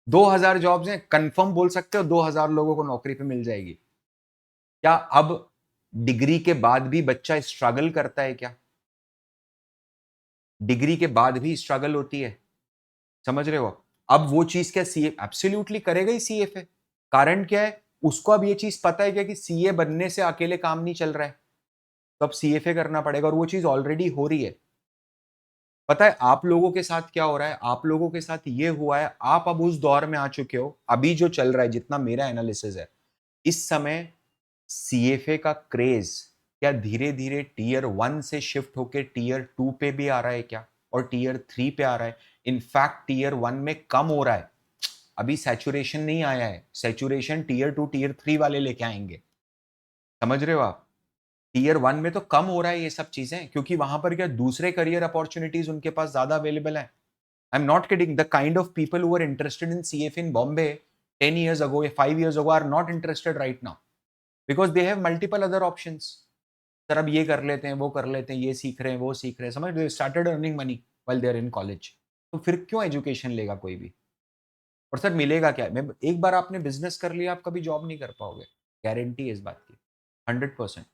2,000 जॉब्स हैं, कंफर्म बोल सकते हो 2,000 लोगों को नौकरी पे मिल जाएगी। क्या अब डिग्री के बाद भी बच्चा स्ट्रगल करता है क्या? डिग्री के बाद भी स्ट्रगल होती है, समझ रहे हो? अब वो चीज क्या सीए एब्सोल्युटली करेगा ही सीएफए। कारण क्या है, उसको अब ये चीज पता है क्या कि सीए बनने से अकेले काम नहीं चल रहा है, तो अब सीएफए करना पड़ेगा, और वो चीज ऑलरेडी हो रही है। पता है आप लोगों के साथ क्या हो रहा है? आप लोगों के साथ ये हुआ है, आप अब उस दौर में आ चुके हो, अभी जो चल रहा है, जितना मेरा एनालिसिस है, इस समय सीएफए का क्रेज क्या धीरे धीरे टीयर 1 से शिफ्ट होकर टीयर 2 पे भी आ रहा है क्या, और टीयर 3 पे आ रहा है? इनफैक्ट टीयर 1 में कम हो रहा है, अभी सैचुरेशन नहीं आया है, सैचुरेशन टीयर 2 टीयर 3 वाले लेके आएंगे, समझ रहे हो आप? टीयर 1 में तो कम हो रहा है ये सब चीजें, क्योंकि वहां पर क्या दूसरे करियर अपॉर्चुनिटीज उनके पास ज्यादा अवेलेबल है। I am not kidding, the kind of people who are interested in CF in Bombay 10 years ago, 5 years ago are not interested right now because they have multiple other options. Sir अब ये कर लेते हैं, वो कर लेते हैं, ये सीख रहे हैं, वो सीख रहे हैं, समझ रहे, started earning money while they are in college. तो फिर क्यों एजुकेशन लेगा कोई भी? और सर मिलेगा क्या? मैं एक बार आपने बिजनेस कर लिया, आप कभी जॉब नहीं कर पाओगे, गारंटी है इस बात की, 100%।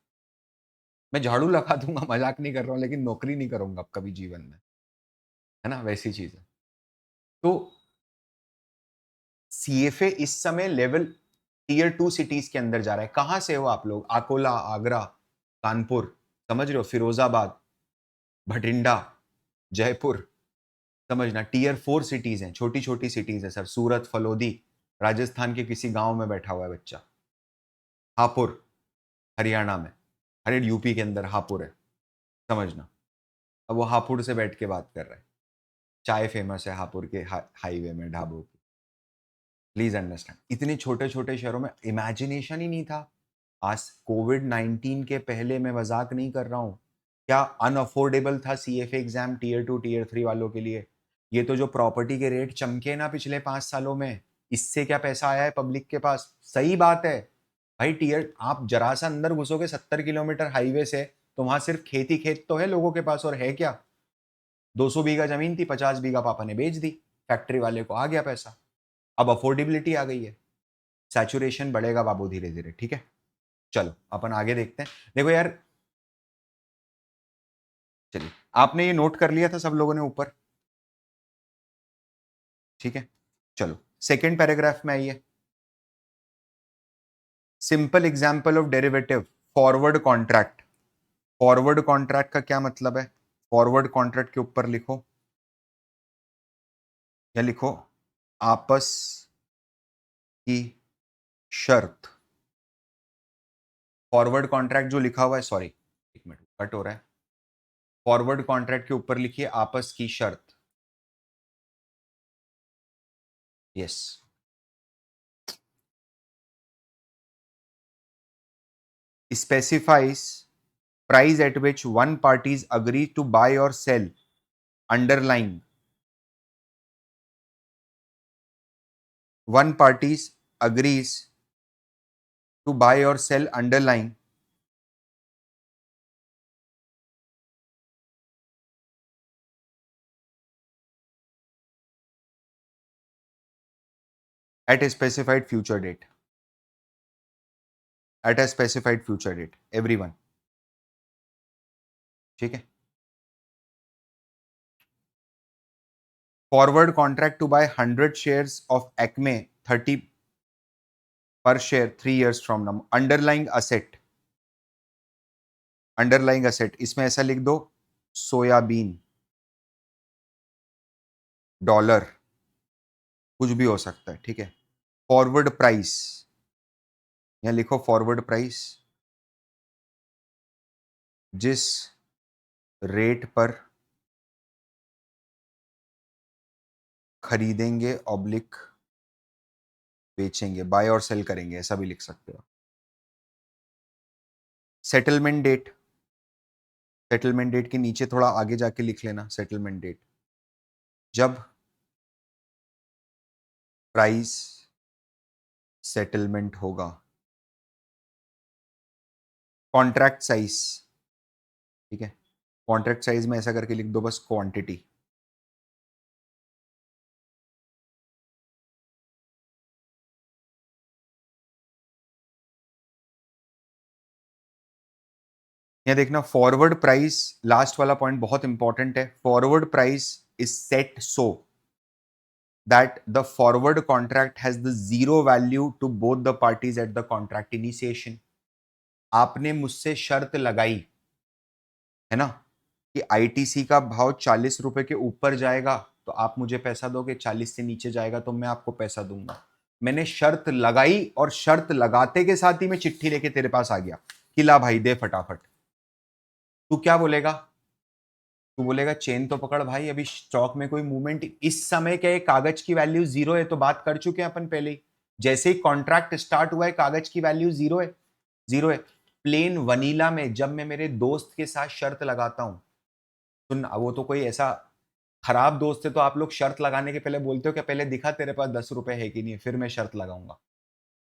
मैं झाड़ू लगा दूंगा, मजाक नहीं कर रहा हूँ, लेकिन नौकरी नहीं करूंगा अब कभी जीवन में, है ना, वैसी चीज है। तो सीएफए इस समय लेवल टीयर 2 सिटीज के अंदर जा रहा है। कहां से हो आप लोग? अकोला, आगरा, कानपुर, समझ रहे हो, फिरोजाबाद, भटिंडा, जयपुर, समझना, टीयर 4 सिटीज हैं, छोटी छोटी सिटीज है सर, सूरत, फलोदी, राजस्थान के किसी गांव में बैठा हुआ है बच्चा, हापुड़, हरियाणा में, अरे यूपी के अंदर हापुड़ है, समझना। अब वो हापुड़ से बैठ के बात कर रहा है, चाय फेमस है हापुड़ के हाईवे में, ढाबों की, प्लीज अंडरस्टैंड। इतने छोटे छोटे शहरों में इमेजिनेशन ही नहीं था। आज कोविड-19 के पहले, मैं मजाक नहीं कर रहा हूं, क्या अनअफोर्डेबल था सीएफए एग्जाम टीयर 2 टीयर 3 वालों के लिए। ये तो जो प्रॉपर्टी के रेट चमके ना पिछले 5 सालों में, इससे क्या पैसा आया है पब्लिक के पास? सही बात है भाई, टीयर आप जरा सा अंदर घुसोगे 70 किलोमीटर हाईवे से, तो वहां सिर्फ खेती खेत तो है लोगों के पास, और है क्या, 200 बीघा जमीन थी, 50 बीघा पापा ने बेच दी, फैक्ट्री वाले को आ गया पैसा। अब अफोर्डेबिलिटी आ गई है, सैचुरेशन बढ़ेगा बाबू धीरे धीरे, ठीक है। चलो अपन आगे देखते हैं। देखो यार, चलिए, आपने ये नोट कर लिया था सब लोगों ने ऊपर, ठीक है। चलो सेकेंड पैराग्राफ में आइए। Simple example of derivative, forward contract. Forward contract का क्या मतलब है? फॉरवर्ड कॉन्ट्रैक्ट के ऊपर लिखो, या लिखो आपस की शर्त। फॉरवर्ड कॉन्ट्रैक्ट जो लिखा हुआ है, सॉरी एक मिनट कट हो रहा है, फॉरवर्ड कॉन्ट्रैक्ट के ऊपर लिखिए आपस की शर्त। Yes, specifies price at which one parties agree to buy or sell, underlying one parties agrees to buy or sell, underlying at a specified future date, at a specified future date, everyone, ठीक है। Forward contract to buy 100 shares of Acme 30 per share 3 years from now, underlying asset, underlying asset इसमें ऐसा लिख दो, soybean, dollar, कुछ भी हो सकता है, ठीक है। फॉरवर्ड प्राइस, यहां लिखो फॉरवर्ड प्राइस, जिस रेट पर खरीदेंगे ऑब्लिक बेचेंगे, बाय और सेल करेंगे, ऐसा भी लिख सकते हो। सेटलमेंट डेट, सेटलमेंट डेट के नीचे थोड़ा आगे जाके लिख लेना, सेटलमेंट डेट जब प्राइस सेटलमेंट होगा। कॉन्ट्रैक्ट साइज, ठीक है, कॉन्ट्रैक्ट साइज में ऐसा करके लिख दो बस क्वांटिटी। यहां देखना फॉरवर्ड प्राइस, लास्ट वाला पॉइंट बहुत इंपॉर्टेंट है। Forward price is set so that the forward contract has the zero value to both the parties at the contract initiation. आपने मुझसे शर्त लगाई है ना कि आईटीसी का भाव 40 रुपए के ऊपर जाएगा तो आप मुझे पैसा दोगे, 40 से नीचे जाएगा तो मैं आपको पैसा दूंगा। मैंने शर्त लगाई और शर्त लगाते के साथ ही मैं चिट्ठी लेके तेरे पास आ गया कि ला भाई दे फटाफट। तू क्या बोलेगा? तू बोलेगा चेन तो पकड़ भाई, अभी स्टॉक में कोई मूवमेंट इस समय क्या है, कागज की वैल्यू जीरो है, तो बात कर चुके हैं अपन पहले ही। जैसे ही कॉन्ट्रैक्ट स्टार्ट हुआ है कागज की वैल्यू जीरो है, जीरो है। प्लेन वनीला में जब मैं मेरे दोस्त के साथ शर्त लगाता हूं, सुन वो तो कोई ऐसा खराब दोस्त है तो आप लोग शर्त लगाने के पहले बोलते हो कि पहले दिखा तेरे पास 10 रुपए है कि नहीं है, फिर मैं शर्त लगाऊंगा।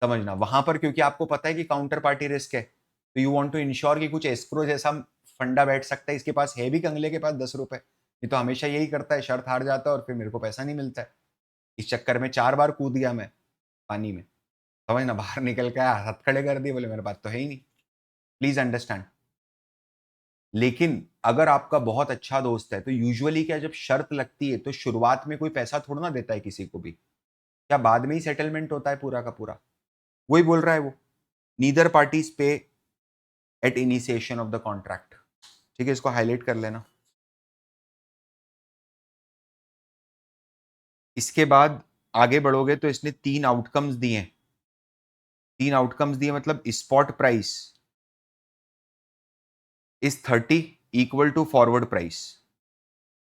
समझना वहां पर, क्योंकि आपको पता है कि काउंटर पार्टी रिस्क है, तो यू वांट टू इंश्योर कि कुछ एस्क्रो जैसा फंडा बैठ सकता है, इसके पास है भी कंगले के पास 10 रुपए। ये तो हमेशा यही करता है, शर्त हार जाता है और फिर मेरे को पैसा नहीं मिलता है। इस चक्कर में 4 बार कूद गया मैं पानी में। समझना, बाहर निकल के हाथ खड़े कर दिए, बोले मेरे पास तो है ही नहीं। Please understand. लेकिन अगर आपका बहुत अच्छा दोस्त है तो यूजुअली क्या, जब शर्त लगती है तो शुरुआत में कोई पैसा थोड़ा ना देता है किसी को भी, क्या बाद में ही सेटलमेंट होता है पूरा का पूरा। वही बोल रहा है वो, neither parties pay at initiation of the contract. ठीक है, इसको हाईलाइट कर लेना। इसके बाद आगे बढ़ोगे तो इसने 3 आउटकम्स दिए, 3 आउटकम्स दिए मतलब spot price is 30 equal to forward price.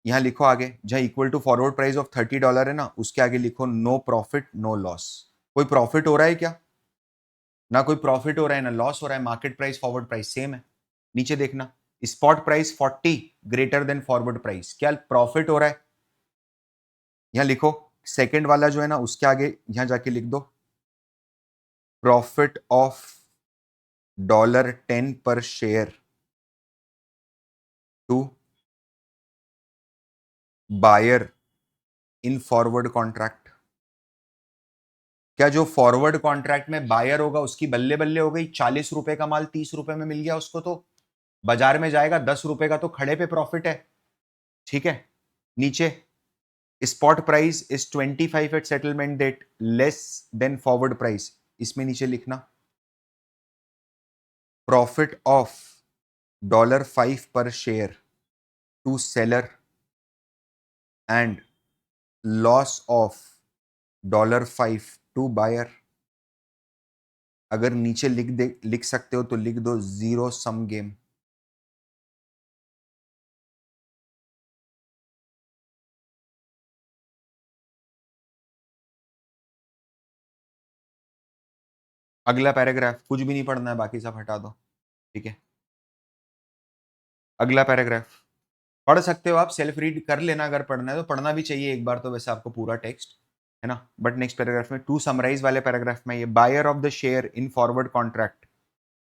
यहां लिखो आगे, जहां equal to forward price of $30 है ना, उसके आगे लिखो नो प्रॉफिट नो लॉस। कोई प्रॉफिट हो रहा है क्या? ना कोई प्रॉफिट हो रहा है ना लॉस हो रहा है, market price forward price same है। नीचे देखना, spot price 40 greater than forward price, क्या प्रॉफिट हो रहा है? यहां लिखो सेकंड वाला जो है ना, उसके आगे यहां जाके लिख दो profit of $10 per share to buyer in forward contract. क्या जो फॉरवर्ड कॉन्ट्रैक्ट में बायर होगा उसकी बल्ले बल्ले हो गई, 40 रुपए का माल 30 रुपए में मिल गया उसको, तो बाजार में जाएगा 10 रुपए का, तो खड़े पे प्रॉफिट है। ठीक है, नीचे spot price is 25 at settlement date less than forward price, इसमें नीचे लिखना profit of $5 per share to seller and loss of $5 to buyer. अगर नीचे लिख सकते हो तो लिख दो जीरो सम गेम। अगला पैराग्राफ कुछ भी नहीं पढ़ना है, बाकी सब हटा दो। ठीक है, अगला पैराग्राफ पढ़ सकते हो आप, सेल्फ रीड कर लेना, अगर पढ़ना है तो पढ़ना भी चाहिए एक बार तो वैसे आपको पूरा टेक्स्ट, है ना। बट नेक्स्ट पैराग्राफ में टू समराइज वाले पैराग्राफ में, ये buyer of the share in forward contract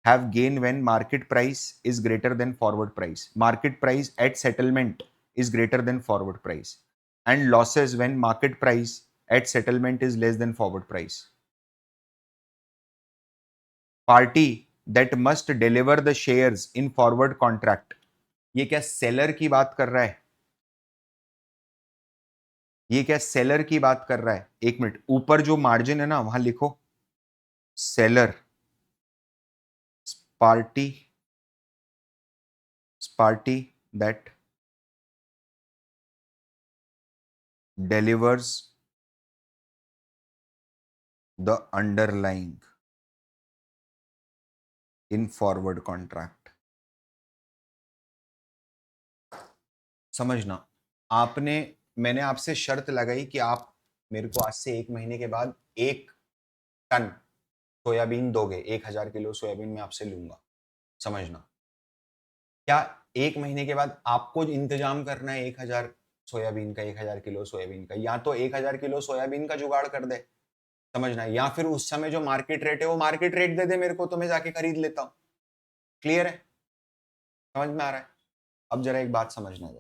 have gain when market price is greater than forward price. Market price at settlement is greater than forward price. And losses when market price at settlement is less than forward price. Party that must deliver the shares in forward contract. ये क्या seller की बात कर रहा है? ये क्या seller की बात कर रहा है? एक मिनट, ऊपर जो मार्जिन है ना वहां लिखो seller party, party that delivers the underlying in forward contract. समझना, आपने मैंने आपसे शर्त लगाई कि आप मेरे को आज से 1 महीने के बाद 1 टन सोयाबीन दोगे, 1000 किलो सोयाबीन मैं आपसे लूंगा। समझना, क्या 1 महीने के बाद आपको इंतजाम करना है 1000 सोयाबीन का, 1000 किलो सोयाबीन का, या तो 1000 किलो सोयाबीन का जुगाड़ कर दे, समझना, या फिर उस समय जो मार्केट रेट है वो मार्केट रेट दे दे मेरे को, तो मैं जाके खरीद लेता हूं। क्लियर है? समझ में आ रहा है? अब जरा एक बात समझना है,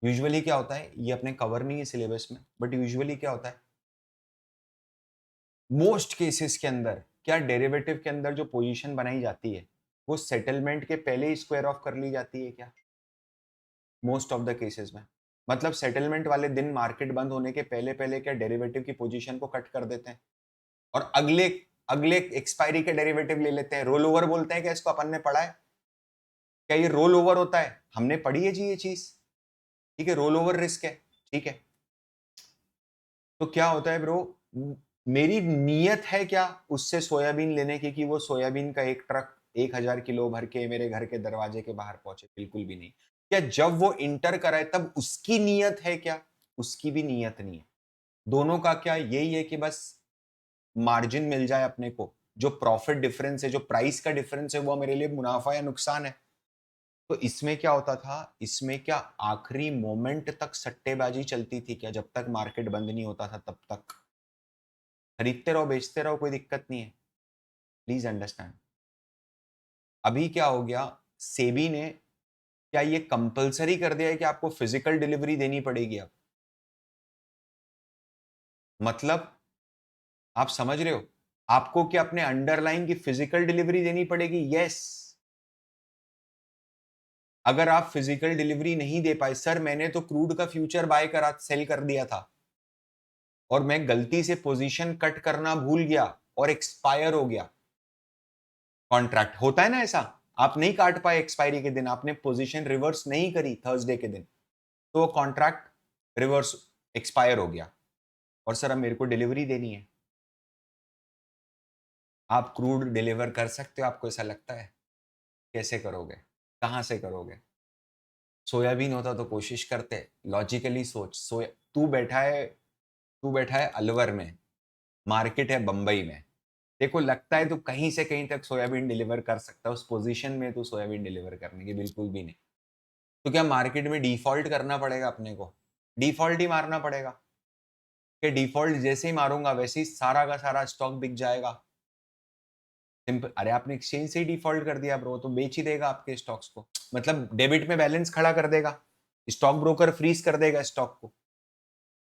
यूजुअली क्या होता है, ये अपने कवर नहीं है सिलेबस में, बट यूजुअली क्या होता है, मोस्ट केसेस के अंदर क्या डेरिवेटिव के अंदर जो पोजीशन बनाई जाती है वो सेटलमेंट के पहले ही स्क्वायर ऑफ कर ली जाती है क्या? मोस्ट ऑफ द केसेस में, मतलब सेटलमेंट वाले दिन मार्केट बंद होने के पहले पहले क्या डेरिवेटिव की पोजीशन को कट कर देते हैं और अगले अगले एक्सपायरी के डेरिवेटिव ले लेते हैं। रोल ओवर बोलते हैं, क्या इसको अपन ने पढ़ा है? क्या ये रोल ओवर होता है? हमने पढ़ी है जी ये चीज, ठीक है, रोल ओवर रिस्क है, ठीक है। तो क्या होता है ब्रो, मेरी नीयत है क्या उससे सोयाबीन लेने की कि वो सोयाबीन का एक ट्रक 1000 किलो भर के मेरे घर के दरवाजे के बाहर पहुंचे? बिल्कुल भी नहीं। क्या जब वो इंटर कराए तब उसकी नीयत है क्या? उसकी भी नीयत नहीं है। दोनों का क्या यही है कि बस मार्जिन मिल जाए अपने को, जो प्रॉफिट डिफरेंस है, जो प्राइस का डिफरेंस है, वो मेरे लिए मुनाफा या नुकसान है। तो इसमें क्या होता था, इसमें क्या आखिरी मोमेंट तक सट्टेबाजी चलती थी क्या? जब तक मार्केट बंद नहीं होता था तब तक खरीदते रहो बेचते रहो, कोई दिक्कत नहीं है। Please understand. अभी क्या हो गया, सेबी ने क्या ये कंपलसरी कर दिया है कि आपको फिजिकल डिलीवरी देनी पड़ेगी अब? मतलब आप समझ रहे हो, आपको क्या अपने अंडरलाइन की फिजिकल डिलीवरी देनी पड़ेगी? यस। अगर आप फिजिकल डिलीवरी नहीं दे पाए, सर मैंने तो क्रूड का फ्यूचर बाय करा, सेल कर दिया था और मैं गलती से पोजीशन कट करना भूल गया और एक्सपायर हो गया कॉन्ट्रैक्ट। होता है ना ऐसा, आप नहीं काट पाए एक्सपायरी के दिन, आपने पोजीशन रिवर्स नहीं करी थर्सडे के दिन, तो कॉन्ट्रैक्ट रिवर्स एक्सपायर हो गया और सर अब मेरे को डिलीवरी देनी है। आप क्रूड डिलीवर कर सकते हो? आपको ऐसा लगता है? कैसे करोगे? कहां से करोगे? सोयाबीन होता तो कोशिश करते। लॉजिकली सोच, सोया तू बैठा है अलवर में, मार्केट है बंबई में, देखो लगता है तू कहीं से कहीं तक सोयाबीन डिलीवर कर सकता है, उस पोजीशन में तू सोयाबीन डिलीवर करने की बिल्कुल भी नहीं। तो क्या मार्केट में डिफॉल्ट करना पड़ेगा अपने को? डिफॉल्ट ही मारना पड़ेगा कि डिफॉल्ट जैसे ही मारूंगा वैसे ही सारा का सारा स्टॉक बिक जाएगा? सिंपल। अरे आपने एक्सचेंज से ही डिफॉल्ट कर दिया ब्रो, तो बेच ही देगा आपके स्टॉक्स को, मतलब डेबिट में बैलेंस खड़ा कर देगा, स्टॉक ब्रोकर फ्रीज कर देगा स्टॉक को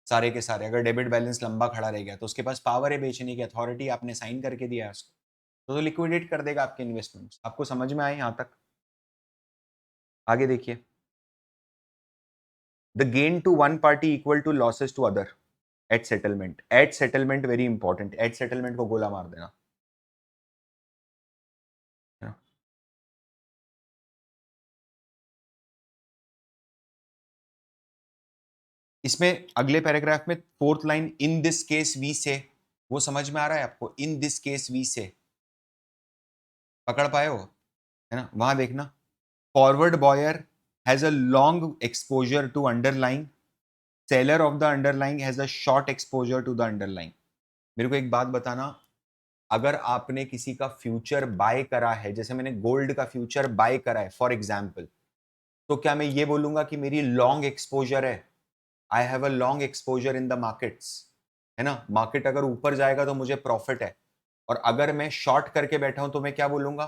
सारे के सारे। अगर डेबिट बैलेंस लंबा खड़ा रह गया तो उसके पास पावर है बेचने की, अथॉरिटी आपने साइन करके दिया है उसको, तो लिक्विडेट कर देगा आपके इन्वेस्टमेंट्स। आपको समझ में आए यहां तक? आगे देखिए, the gain to one party equal to losses to other at settlement. At settlement very important, at settlement को गोला मार देना है ना? इसमें अगले पैराग्राफ में fourth line, in this case we say, वो समझ में आ रहा है आपको? इन दिस केस वी से पकड़ पाए हो, है ना? वहां देखना, forward buyer has a long exposure to underline, seller of the underline has a short exposure to the underline. मेरे को एक बात बताना, अगर आपने किसी का फ्यूचर बाय करा है, जैसे मैंने गोल्ड का फ्यूचर बाय करा है फॉर एग्जाम्पल, तो क्या मैं ये बोलूंगा कि मेरी लॉन्ग एक्सपोजर है, I have a long exposure in the markets, है ना? मार्केट अगर ऊपर जाएगा तो मुझे प्रॉफिट है, और अगर मैं शॉर्ट करके बैठा हूं तो मैं क्या बोलूंगा?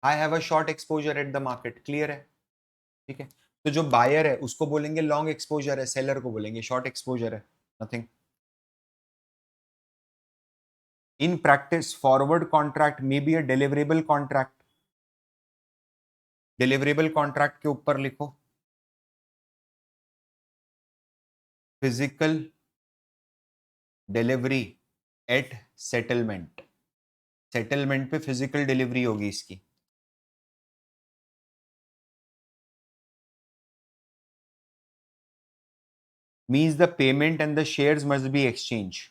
I have a short exposure at the market. Clear है? ठीक है। तो जो बायर है उसको बोलेंगे लॉन्ग एक्सपोजर है, सेलर को बोलेंगे शॉर्ट एक्सपोजर है। Nothing. In practice forward contract may be a deliverable contract. Deliverable contract के ऊपर लिखो physical delivery at settlement. Settlement पे फिजिकल डिलीवरी होगी इसकी। Means the payment and the shares must be exchanged.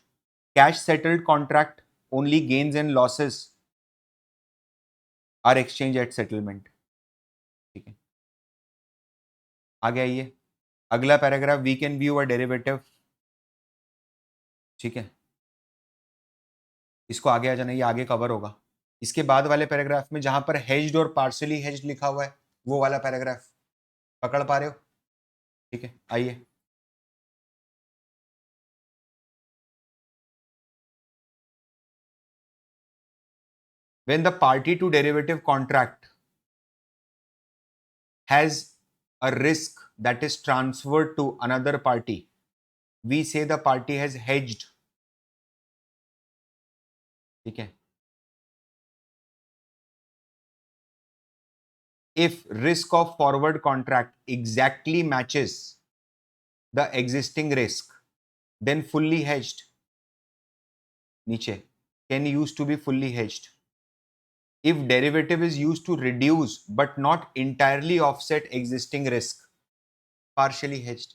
Cash settled contract, only gains and losses are exchanged at settlement. आगे आइए, अगला paragraph, we can view a derivative, ठीक है, इसको आगे आ जाना, ये आगे कवर होगा। इसके बाद वाले पैराग्राफ में जहां पर हेज्ड और पार्शियली हेज्ड लिखा हुआ है, वो वाला पैराग्राफ पकड़ पा रहे हो? ठीक है, आइए। When the party to derivative contract has a risk that is transferred to another party, we say the party has hedged, ठीक है। If risk of forward contract exactly matches the existing risk, then fully hedged, नीचे, can used to be fully hedged. If derivative is used to reduce but not entirely offset existing risk, partially hedged.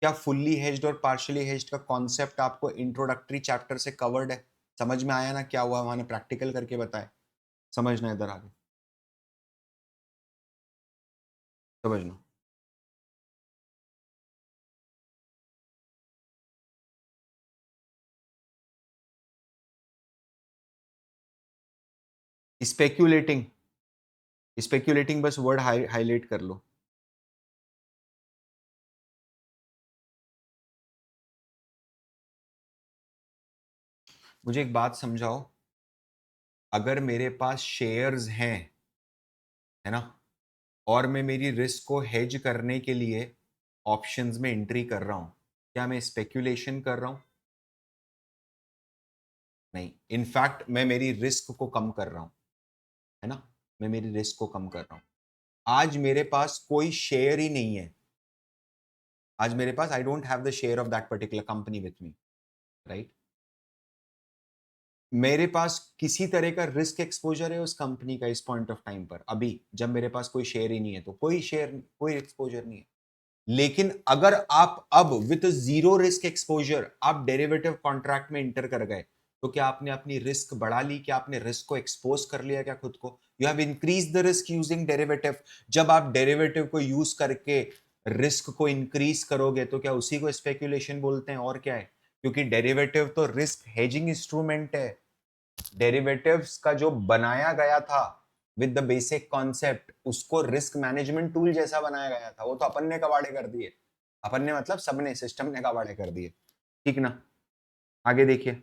क्या fully hedged और partially hedged का concept आपको introductory chapter से covered है? समझ में आया ना क्या हुआ? मैंने प्रैक्टिकल करके बताया, समझना इधर आगे, समझना। स्पेक्यूलेटिंग, स्पेक्यूलेटिंग बस वर्ड हाईलाइट कर लो। मुझे एक बात समझाओ, अगर मेरे पास शेयर्स हैं, है ना, और मैं मेरी रिस्क को हेज करने के लिए ऑप्शंस में एंट्री कर रहा हूं, क्या मैं स्पेक्यूलेशन कर रहा हूं? नहीं, इनफैक्ट मैं मेरी रिस्क को कम कर रहा हूं, है ना, मैं मेरी रिस्क को कम कर रहा हूं। आज मेरे पास कोई शेयर ही नहीं है, आज मेरे पास, I don't have the share of that particular company with me, right. मेरे पास किसी तरह का रिस्क एक्सपोजर है उस कंपनी का इस पॉइंट ऑफ टाइम पर, अभी जब मेरे पास कोई शेयर ही नहीं है तो कोई शेयर, कोई एक्सपोजर नहीं है। लेकिन अगर आप अब विथ जीरो रिस्क एक्सपोजर आप डेरिवेटिव कॉन्ट्रैक्ट में इंटर कर गए, तो क्या आपने अपनी रिस्क बढ़ा ली? क्या आपने रिस्क को एक्सपोज कर लिया क्या खुद को? You have increase the risk using derivative. जब आप डेरिवेटिव को यूज करके रिस्क को इंक्रीज करोगे तो क्या उसी को स्पेक्यूलेशन बोलते हैं, और क्या है? क्योंकि डेरिवेटिव तो रिस्क हेजिंग इंस्ट्रूमेंट है। डेरिवेटिव्स का जो बनाया गया था विद द बेसिक कॉन्सेप्ट, उसको रिस्क मैनेजमेंट टूल जैसा बनाया गया था, वो तो अपन ने कबाड़े कर दिए। अपन ने मतलब सबने, सिस्टम ने कबाड़े कर दिए, ठीक ना। आगे देखिए,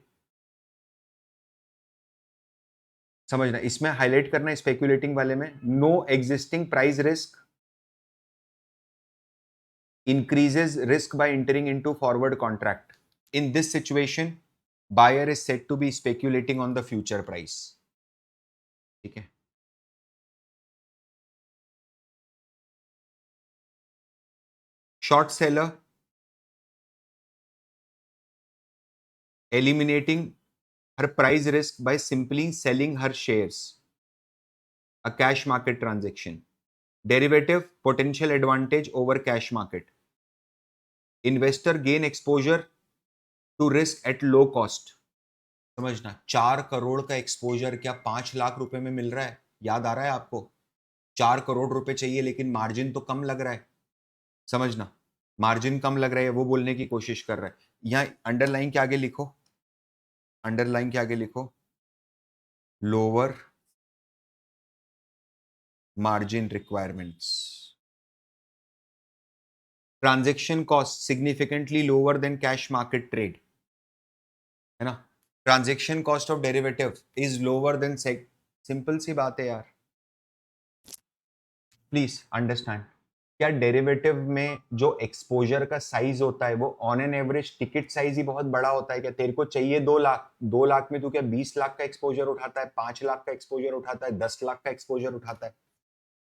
समझना, इसमें हाईलाइट करना स्पेक्यूलेटिंग वाले में, no existing price risk increases risk by entering into forward contract. In this situation, buyer is said to be speculating on the future price. ठीक है, short seller eliminating her price risk by simply selling her shares, a cash market transaction. Derivative potential advantage over cash market. Investor gain exposure to risk at low cost. समझना, 4 करोड़ का exposure क्या 5 लाख रुपए में मिल रहा है? याद आ रहा है आपको? 4 करोड़ रुपए चाहिए लेकिन मार्जिन तो कम लग रहा है, समझना, मार्जिन कम लग रहा है, वो बोलने की कोशिश कर रहा है। यहां अंडरलाइन के आगे लिखो, अंडरलाइन के आगे लिखो, lower margin requirements, transaction cost significantly lower than cash market trade, है ना। Transaction cost of derivative is lower than सेग, सिंपल सी बात है यार, प्लीज अंडरस्टैंड। क्या डेरिवेटिव में जो एक्सपोजर का साइज होता है वो on an average ticket size ही बहुत बड़ा होता है? क्या तेरे को चाहिए 2 लाख, 2 लाख में तू क्या 20 लाख का एक्सपोजर उठाता है, 5 लाख का एक्सपोजर उठाता है, 10 लाख का एक्सपोजर उठाता है?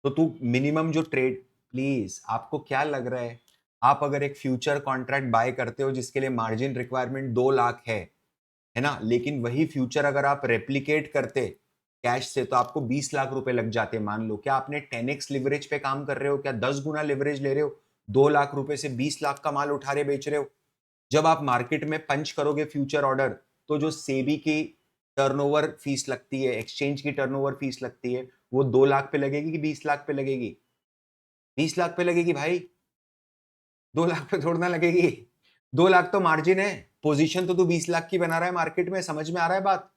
तो तू मिनिमम जो ट्रेड, प्लीज आपको क्या लग रहा है, आप अगर एक फ्यूचर कॉन्ट्रैक्ट बाय करते हो जिसके लिए मार्जिन रिक्वायरमेंट 2 लाख है ना, लेकिन वही फ्यूचर अगर आप रेप्लिकेट करते कैश से तो आपको 20 लाख रुपए लग जाते, मान लो, क्या आपने 10x लिवरेज पे काम कर रहे हो? क्या 10 गुना लिवरेज ले रहे हो? 2 लाख रुपए से 20 लाख का माल उठा रहे बेच रहे हो। जब आप मार्केट में पंच करोगे फ्यूचर ऑर्डर, तो जो सेबी की टर्नओवर फीस लगती है, एक्सचेंज की टर्नओवर फीस लगती है, वो 2 लाख पे लगेगी कि 20 लाख पे लगेगी? 20 लाख पे लगेगी भाई। 2 लाख पे थोड़ा ना लगेगी। 2 लाख तो मार्जिन है, पोजीशन तो तू 20 लाख की बना रहा है मार्केट में, समझ में आ रहा है बात?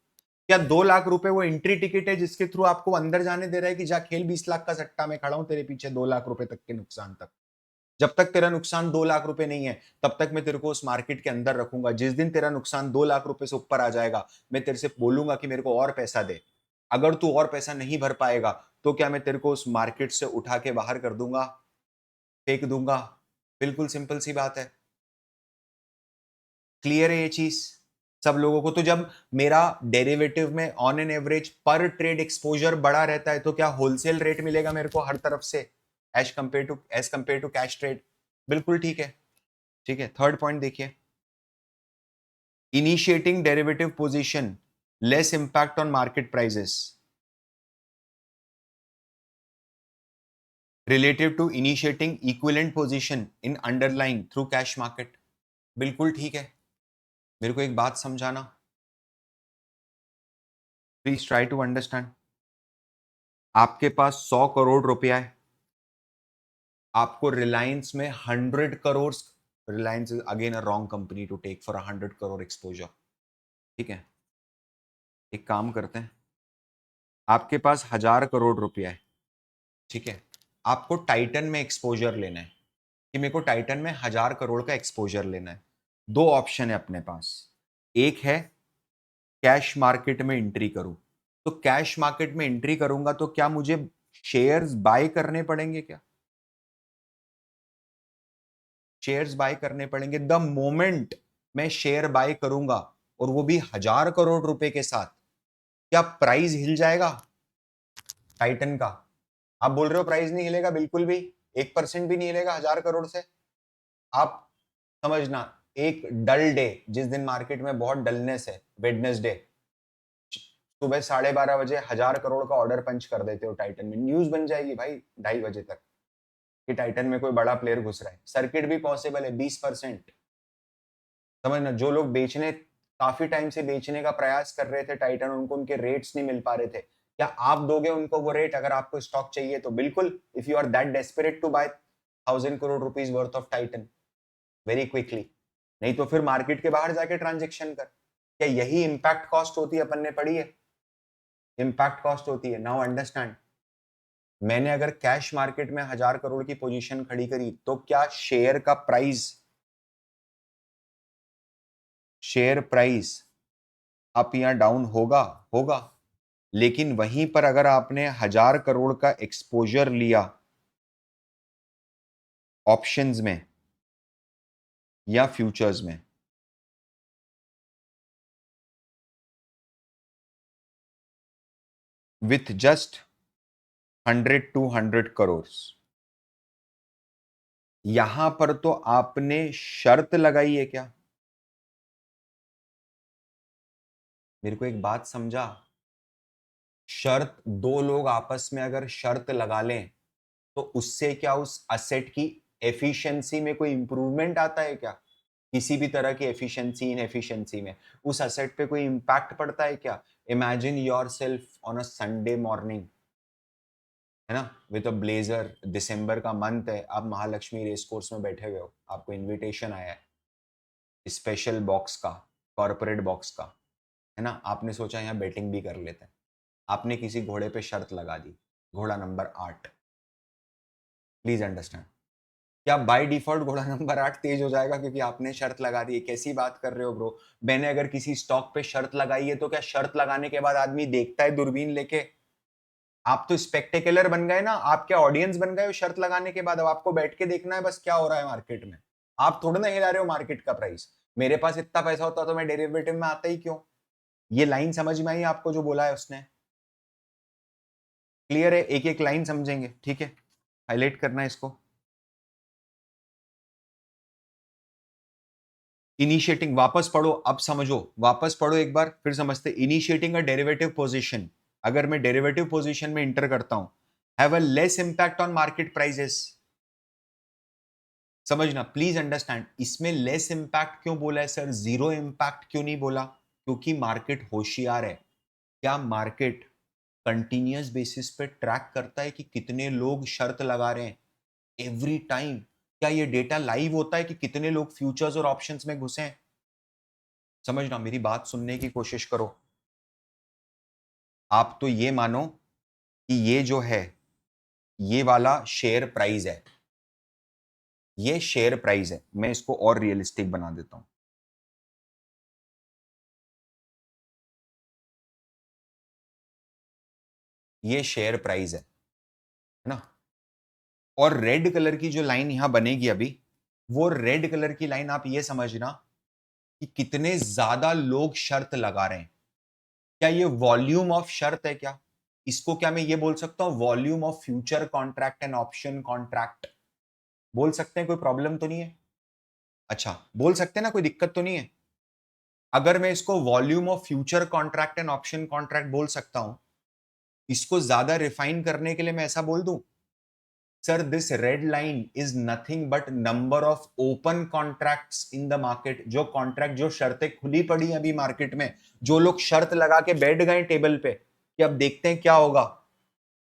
क्या 2 लाख रुपए वो एंट्री टिकट है जिसके थ्रू आपको अंदर जाने दे रहा है कि जा खेल 20 लाख का सट्टा, में खड़ा हूं तेरे पीछे 2 लाख रुपए तक के नुकसान तक। जब तक तेरा नुकसान 2 लाख रुपए नहीं है तब तक मैं तेरे को उस मार्केट के अंदर रखूंगा। जिस दिन तेरा नुकसान 2 लाख रुपए से ऊपर आ जाएगा, मैं तेरे से बोलूंगा कि मेरे को और पैसा दे। अगर तू और पैसा नहीं भर पाएगा तो क्या मैं तेरे को उस मार्केट से उठा के बाहर कर दूंगा, फेंक दूंगा। बिल्कुल सिंपल सी बात है। क्लियर है ये चीज सब लोगों को? तो जब मेरा डेरिवेटिव में ऑन एन एवरेज पर ट्रेड एक्सपोजर बड़ा रहता है तो क्या होलसेल रेट मिलेगा मेरे को हर तरफ से as compare to cash trade? बिल्कुल ठीक है। ठीक है, थर्ड पॉइंट देखिए, initiating derivative position less impact on market prices relative to initiating equivalent position in underlying through cash market. बिल्कुल ठीक है। मेरे को एक बात समझाना, प्लीज ट्राई टू अंडरस्टैंड। आपके पास 100 करोड़ रुपया है, आपको रिलायंस में 100 crore, Reliance is again a wrong company to take for 100 crore exposure. ठीक है, एक काम करते हैं, आपके पास 1000 करोड़ रुपया है। ठीक है, आपको टाइटन में एक्सपोजर लेना है कि मेरे को टाइटन में 1000 करोड़ का एक्सपोजर लेना है। दो ऑप्शन है अपने पास, एक है कैश मार्केट में एंट्री करूं। तो कैश मार्केट में एंट्री करूंगा तो क्या मुझे शेयर्स बाय करने पड़ेंगे क्या? शेयर्स बाय करने पड़ेंगे। द मोमेंट मैं शेयर बाय करूंगा और वो भी 1000 करोड़ रुपए के साथ, क्या प्राइस हिल जाएगा टाइटन का? आप बोल रहे हो प्राइस नहीं हिलेगा, बिल्कुल भी 1% भी नहीं हिलेगा 1000 करोड़ से। आप समझना, एक डल डे, जिस दिन मार्केट में बहुत डलनेस है, वेडनेसडे, सुबह 12:30 बजे 1000 करोड़ का ऑर्डर पंच कर देते हो टाइटन में, न्यूज बन जाएगी भाई 2:30 बजे तक कि टाइटन में कोई बड़ा प्लेयर घुस रहा है। सर्किट भी पॉसिबल है 20%। समझना, जो लोग बेचने, काफी टाइम से बेचने का प्रयास कर रहे थे टाइटन, उनको उनके रेट्स नहीं मिल पा रहे थे, क्या आप दोगे उनको वो रेट? अगर आपको स्टॉक चाहिए तो बिल्कुल, if you are that desperate to buy 1000 crore rupees worth of Titan very quickly. नहीं तो फिर मार्केट के बाहर जाके ट्रांजेक्शन कर। क्या यही इंपैक्ट कॉस्ट होती है? अपन ने पढ़ी है, इंपैक्ट कॉस्ट होती है। नाउ अंडरस्टैंड, मैंने अगर कैश मार्केट में 1000 करोड़ की पोजीशन खड़ी करी तो क्या शेयर प्राइस अप या डाउन होगा? होगा। लेकिन वहीं पर अगर आपने 1000 करोड़ का एक्सपोजर लिया ऑप्शंस में या फ्यूचर्स में, विथ जस्ट 100-200 करोड़, यहां पर तो आपने शर्त लगाई है क्या? मेरे को एक बात समझा, शर्त, दो लोग आपस में अगर शर्त लगा लें तो उससे क्या उस असेट की एफिशिएंसी में कोई इंप्रूवमेंट आता है क्या? किसी भी तरह की एफिशिएंसी इन एफिशिएंसी में उस असेट पे कोई इंपैक्ट पड़ता है क्या? Imagine your self on a Sunday morning, है ना, विद अ ब्लेजर, दिसंबर का मंथ है, आप महालक्ष्मी रेस कोर्स में बैठे हुए हो, आपको इनविटेशन आया है स्पेशल बॉक्स का, कॉर्पोरेट बॉक्स का, है ना, आपने सोचा यहाँ बेटिंग भी कर लेते हैं। आपने किसी घोड़े पे शर्त लगा दी, घोड़ा नंबर 8। प्लीज अंडरस्टैंड, क्या बाय डिफॉल्ट घोड़ा नंबर 8 तेज हो जाएगा क्योंकि आपने शर्त लगा दी है? कैसी बात कर रहे हो ब्रो? मैंने अगर किसी स्टॉक पे शर्त लगाई है तो क्या शर्त लगाने के बाद आदमी देखता है दूरबीन लेके? आप तो स्पेक्टेकुलर बन गए ना, आप क्या ऑडियंस बन गए हो शर्त लगाने के बाद? अब आपको बैठ के देखना है बस क्या हो रहा है मार्केट में। आप थोड़ा ना हिला रहे हो मार्केट का प्राइस। मेरे पास इतना पैसा होता तो मैं डेरिवेटिव में आता ही क्यों? ये लाइन समझ में आई आपको जो बोला है उसने? क्लियर है? एक एक लाइन समझेंगे, ठीक है, हाईलाइट करना है इसको। इनिशिएटिंग, वापस पढ़ो, अब समझो, वापस पढ़ो एक बार फिर समझते। इनिशिएटिंग अ डेरिवेटिव पोजीशन, अगर मैं डेरिवेटिव पोजीशन में इंटर करता हूं, have a less impact on market prices. समझना, प्लीज अंडरस्टैंड, इसमें लेस इंपैक्ट क्यों बोला है सर, जीरो इंपैक्ट क्यों नहीं बोला? क्योंकि मार्केट होशियार है। क्या मार्केट कंटिन्यूअस बेसिस पे ट्रैक करता है कि कितने लोग शर्त लगा रहे हैं एवरी टाइम? क्या ये डेटा लाइव होता है कि कितने लोग फ्यूचर्स और ऑप्शंस में घुसे हैं? समझना, मेरी बात सुनने की कोशिश करो। आप तो ये मानो कि ये जो है, ये वाला शेयर प्राइस है, ये शेयर प्राइस है। मैं इसको और रियलिस्टिक बना देता हूं। ये शेयर प्राइस है ना? और रेड कलर की जो लाइन यहां बनेगी अभी, वो रेड कलर की लाइन आप ये समझना कि कितने ज्यादा लोग शर्त लगा रहे हैं। क्या ये वॉल्यूम ऑफ शर्त है क्या? इसको क्या मैं ये बोल सकता हूं volume of future contract and option contract? बोल सकते हैं, कोई प्रॉब्लम तो नहीं है? अच्छा, बोल सकते हैं ना, कोई दिक्कत तो नहीं है? अगर मैं इसको volume of future contract and option contract बोल सकता हूं, इसको ज्यादा रिफाइन करने के लिए मैं ऐसा बोल दूं, sir this red line is nothing but number of open contracts in the market. जो कॉन्ट्रैक्ट, जो शर्तें खुली पड़ी हैं अभी मार्केट में, जो लोग शर्त लगा के बैठ गए टेबल पे कि अब देखते हैं क्या होगा,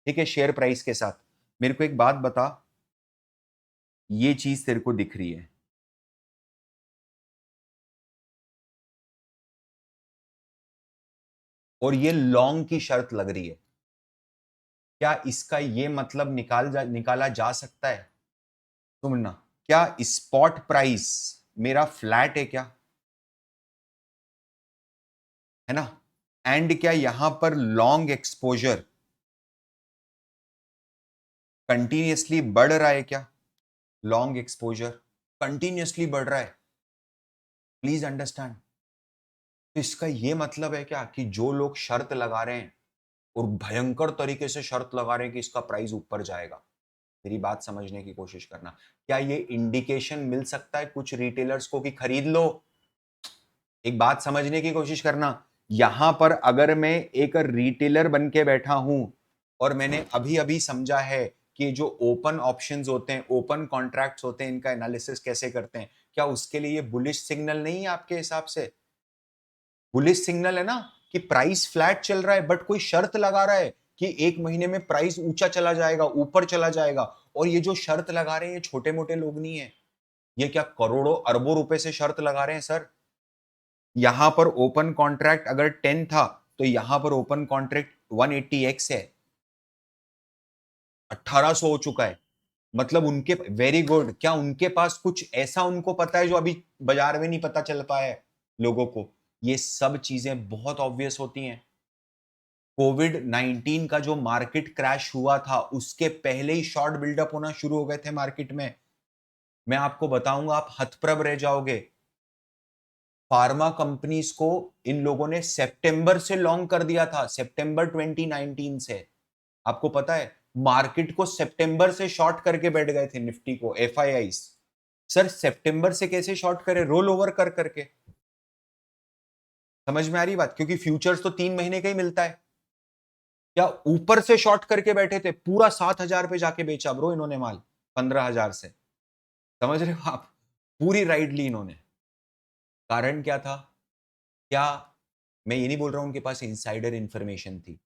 ठीक है, शेयर प्राइस के साथ। मेरे को एक बात बता, ये चीज तेरे को दिख रही है, और ये लॉन्ग की शर्त लग रही है, क्या इसका ये मतलब निकाला जा सकता है? सुनना, क्या स्पॉट प्राइस मेरा फ्लैट है क्या? है ना? एंड क्या यहां पर लॉन्ग एक्सपोजर कंटिन्यूअसली बढ़ रहा है क्या? लॉन्ग एक्सपोजर कंटिन्यूअसली बढ़ रहा है, प्लीज अंडरस्टैंड। तो इसका ये मतलब है क्या कि जो लोग शर्त लगा रहे हैं और भयंकर तरीके से शर्त लगा रहे हैं कि इसका प्राइस ऊपर जाएगा, मेरी बात समझने की कोशिश करना, क्या ये इंडिकेशन मिल सकता है कुछ रिटेलर्स को कि खरीद लो? एक बात समझने की कोशिश करना, यहां पर अगर मैं एक रिटेलर बन के बैठा हूं और मैंने अभी अभी समझा है कि जो ओपन ऑप्शंस होते हैं, ओपन कॉन्ट्रैक्ट्स होते हैं, इनका एनालिसिस कैसे करते हैं, क्या उसके लिए ये बुलिश सिग्नल नहीं है आपके हिसाब से? बुलिश सिग्नल है ना, कि प्राइस फ्लैट चल रहा है बट कोई शर्त लगा रहा है कि एक महीने में प्राइस ऊंचा चला जाएगा, ऊपर चला जाएगा। और ये जो शर्त लगा रहे हैं, ये छोटे मोटे लोग नहीं है, ये क्या करोड़ों अरबों रुपए से शर्त लगा रहे हैं सर। यहां पर ओपन कॉन्ट्रैक्ट अगर 10 था, तो यहां पर ओपन कॉन्ट्रैक्ट 180x है, 1800 हो चुका है। मतलब उनके, वेरी गुड, क्या उनके पास कुछ ऐसा उनको पता है जो अभी बाजार में नहीं पता चल पाया है लोगों को? ये सब चीजें बहुत ऑब्वियस होती हैं। कोविड 19 का जो मार्केट क्रैश हुआ था, उसके पहले ही शॉर्ट बिल्डअप होना शुरू हो गए थे मार्केट में। मैं आपको बताऊंगा, आप हतप्रभ रह जाओगे। फार्मा कंपनीज को इन लोगों ने सितंबर से लॉन्ग कर दिया था, सितंबर 2019 से। आपको पता है, मार्केट को सितंबर से शॉर्ट करके बैठ गए थे, निफ्टी को, एफआईआईस। सर सितंबर से कैसे शॉर्ट करे? रोल ओवर कर करके। समझ में आ रही बात? क्योंकि फ्यूचर्स तो 3 महीने का ही मिलता है। क्या ऊपर से शॉर्ट करके बैठे थे, पूरा 7,000 पे जाके बेचा ब्रो इन्होंने माल, 15,000 से। समझ रहे हो आप? पूरी राइड ली इन्होंने। कारण क्या था? क्या, मैं ये नहीं बोल रहा हूं उनके पास इनसाइडर इंफॉर्मेशन थी,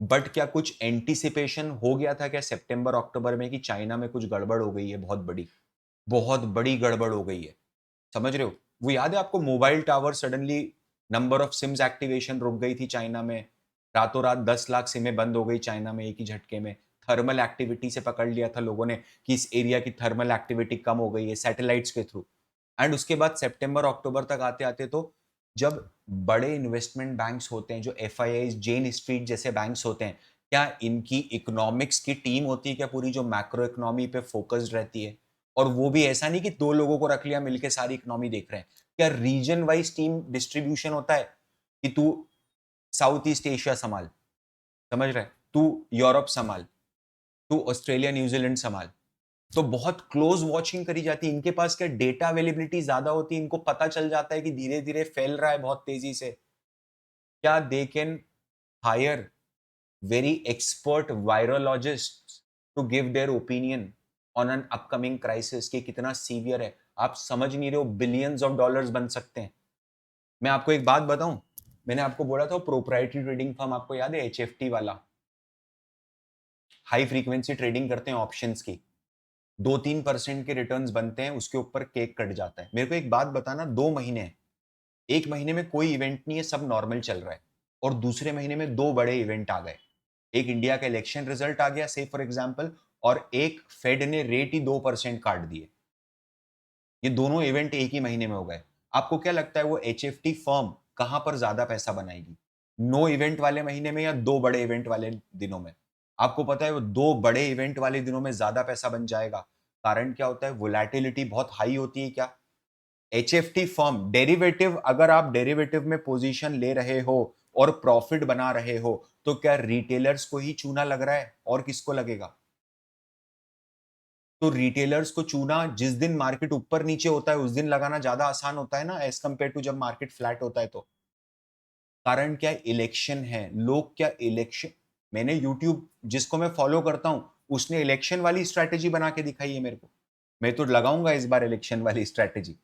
बट क्या कुछ एंटीसिपेशन हो गया था क्या सितंबर अक्टूबर में कि चाइना में कुछ गड़बड़ हो गई है, बहुत बड़ी, बहुत बड़ी गड़बड़ हो गई है? समझ रहे हो? वो याद है आपको, mobile tower suddenly, number of sims activation रुक गई थी चाइना में, रातों रात 10 लाख सिमें बंद हो गई चाइना में एक ही झटके में। थर्मल एक्टिविटी से पकड़ लिया था लोगों ने कि इस एरिया की थर्मल एक्टिविटी कम हो गई है, सैटेलाइट्स के थ्रू। एंड उसके बाद सितंबर अक्टूबर तक आते आते तो, जब बड़े इन्वेस्टमेंट बैंक्स होते हैं, जो एफआईआई, जेन स्ट्रीट जैसे बैंक्स होते हैं, क्या इनकी इकोनॉमिक्स की टीम होती है क्या पूरी, जो मैक्रो इकोनॉमी पे फोकस्ड रहती है? और वो भी ऐसा नहीं कि दो लोगों को रख लिया मिलके सारी इकोनॉमी देख रहे हैं। क्या रीजन वाइज टीम डिस्ट्रीब्यूशन होता है कि तू साउथ ईस्ट एशिया संभाल, समझ रहे, तू यूरोप संभाल, तू ऑस्ट्रेलिया न्यूजीलैंड संभाल? तो बहुत क्लोज वॉचिंग करी जाती है। इनके पास क्या डेटा अवेलेबिलिटी ज्यादा होती है, इनको पता चल जाता है कि धीरे धीरे फैल रहा है बहुत तेजी से। क्या they can hire very expert virologists to give their opinion on an upcoming crisis कि कितना सीवियर है? आप समझ नहीं रहे हो, बिलियंस ऑफ डॉलर्स बन सकते हैं। मैं आपको एक बात बताऊं, मैंने आपको बोला था प्रोप्राइटरी ट्रेडिंग फर्म, आपको याद है, एचएफटी वाला, हाई फ्रीक्वेंसी ट्रेडिंग करते हैं ऑप्शंस की। 2-3% के रिटर्न्स बनते हैं, उसके ऊपर केक कट जाता है। मेरे को एक बात बताना, 2 महीने हैं, 1 महीने में कोई इवेंट नहीं है, सब नॉर्मल चल रहा है, और दूसरे महीने में 2 बड़े इवेंट आ गए। एक इंडिया का इलेक्शन रिजल्ट आ गया, से फॉर एग्जांपल, और एक फेड ने रेट ही 2% काट दिए। ये दोनों इवेंट एक ही महीने में हो गए। आपको क्या लगता है वो एचएफटी फर्म कहां पर ज्यादा पैसा बनाएगी? नो इवेंट वाले महीने में या 2 बड़े इवेंट वाले दिनों में? आपको पता है वो 2 बड़े इवेंट वाले दिनों में ज्यादा पैसा बन जाएगा। कारण क्या होता है? वोलैटिलिटी बहुत हाई होती है। क्या एचएफटी फर्म डेरिवेटिव, अगर आप डेरिवेटिव में पोजीशन ले रहे हो और प्रॉफिट बना रहे हो, तो क्या रिटेलर्स को ही चूना लग रहा है और किसको लगेगा? तो रिटेलर्स को चूना जिस दिन मार्केट ऊपर नीचे होता है उस दिन लगाना ज्यादा आसान होता है ना, एज कंपेयर टू जब मार्केट फ्लैट होता है। तो कारण क्या? इलेक्शन है। लोग क्या इलेक्शन, मैंने यूट्यूब जिसको मैं फॉलो करता हूं उसने इलेक्शन वाली स्ट्रैटेजी बना के दिखाई है मेरे को। मैं तो लगाऊंगा इस बार इलेक्शन वाली स्ट्रैटेजी।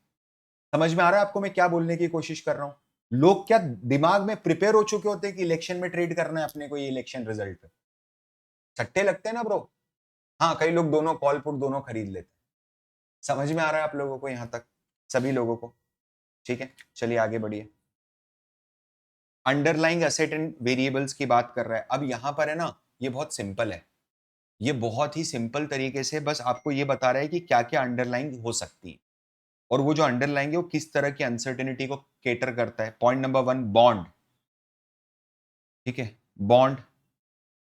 समझ में आ रहा है आपको मैं क्या बोलने की कोशिश कर रहा हूं? लोग क्या दिमाग में प्रिपेयर हो चुके होते हैं कि इलेक्शन में ट्रेड करना है अपने को, ये इलेक्शन रिजल्ट पे सट्टे लगते हैं ना ब्रो। हाँ, कई लोग दोनों कॉल पुट दोनों खरीद लेते हैं। समझ में आ रहा है आप लोगों को? यहां तक सभी लोगों को ठीक है? चलिए आगे बढ़िए। अंडरलाइंग एसेट एंड वेरिएबल्स की बात कर रहा है। अब यहां पर है ना, ये बहुत सिंपल है, ये बहुत ही सिंपल तरीके से बस आपको ये बता रहा है कि क्या क्या अंडरलाइंग हो सकती है, और वो जो अंडरलाइंग है वो किस तरह की अनसर्टेनिटी को केटर करता है। Point number 1, bond. ठीक है, bond,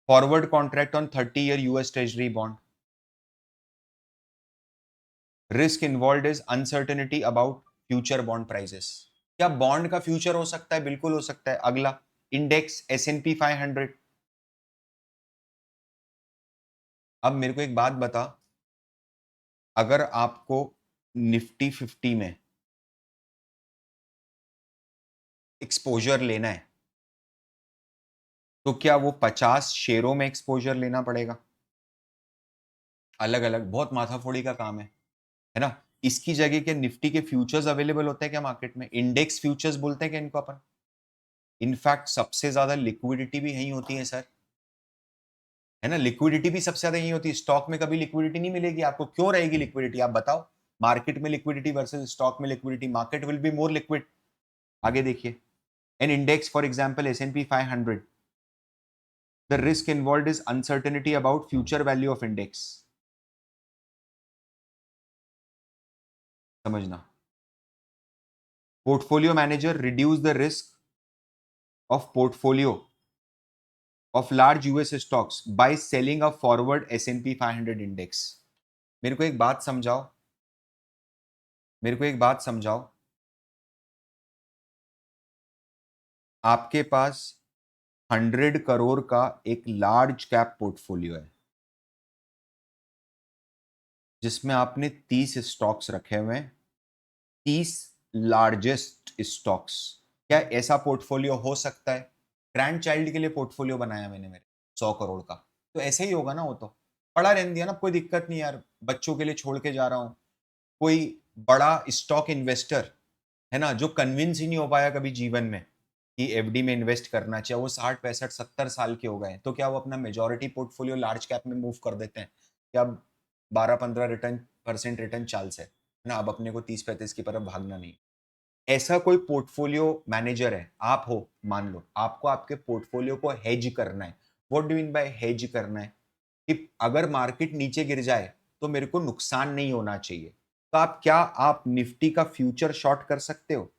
forward contract on 30 year US treasury bond. Risk involve is uncertainty about future bond prices. क्या बॉन्ड का फ्यूचर हो सकता है? बिल्कुल हो सकता है। अगला, इंडेक्स S&P 500। अब मेरे को एक बात बता, अगर आपको निफ्टी 50 में एक्सपोजर लेना है, तो क्या वो 50 शेयरों में एक्सपोजर लेना पड़ेगा? अलग अलग, बहुत माथाफोड़ी का काम है ना? इसकी जगह क्या निफ्टी के फ्यूचर्स अवेलेबल होते हैं क्या मार्केट में? इंडेक्स फ्यूचर्स बोलते हैं क्या इनको अपन? इनफैक्ट सबसे ज्यादा लिक्विडिटी भी यही होती है सर, है ना? लिक्विडिटी भी सबसे ज्यादा यही होती है। स्टॉक में कभी लिक्विडिटी नहीं मिलेगी आपको। क्यों रहेगी लिक्विडिटी? आप बताओ। मार्केट में लिक्विडिटी वर्सेस स्टॉक में liquidity, market will be more liquid. आगे देखिए, an index for example S&P 500, the risk involve is uncertainty about future value of index. समझना, portfolio manager reduce the risk of portfolio of large US stocks by selling a forward S&P 500 index। मेरे को एक बात समझाओ, मेरे को एक बात समझाओ, आपके पास 100 करोड़ का एक लार्ज कैप पोर्टफोलियो है जिसमें आपने 30 स्टॉक्स रखे हुए हैं, 30 लार्जेस्ट स्टॉक्स। क्या ऐसा पोर्टफोलियो हो सकता है? ग्रैंड चाइल्ड के लिए पोर्टफोलियो बनाया मैंने मेरे 100 करोड़ का, तो ऐसे ही होगा ना। वो तो पड़ा रहने दिया ना, कोई दिक्कत नहीं यार, बच्चों के लिए छोड़ के जा रहा हूं। कोई बड़ा स्टॉक इन्वेस्टर है ना, जो कन्विंस ही नहीं हो पाया कभी जीवन में कि एफडी में इन्वेस्ट करना चाहिए, वो 60 65 70 साल के हो गए, तो क्या वो अपना मेजोरिटी पोर्टफोलियो लार्ज कैप में मूव कर देते हैं? क्या अब 12-15% रिटर्न चाल से है ना? अब अपने को 30-35 की तरफ भागना नहीं। ऐसा कोई पोर्टफोलियो मैनेजर है, आप हो, मान लो आपको आपके पोर्टफोलियो को हेज करना है। What do mean by hedge करना है? कि अगर मार्केट नीचे गिर जाए तो मेरे को नुकसान नहीं होना चाहिए। तो आप क्या, आप निफ्टी का फ्यूचर शॉर्ट कर सकते हो?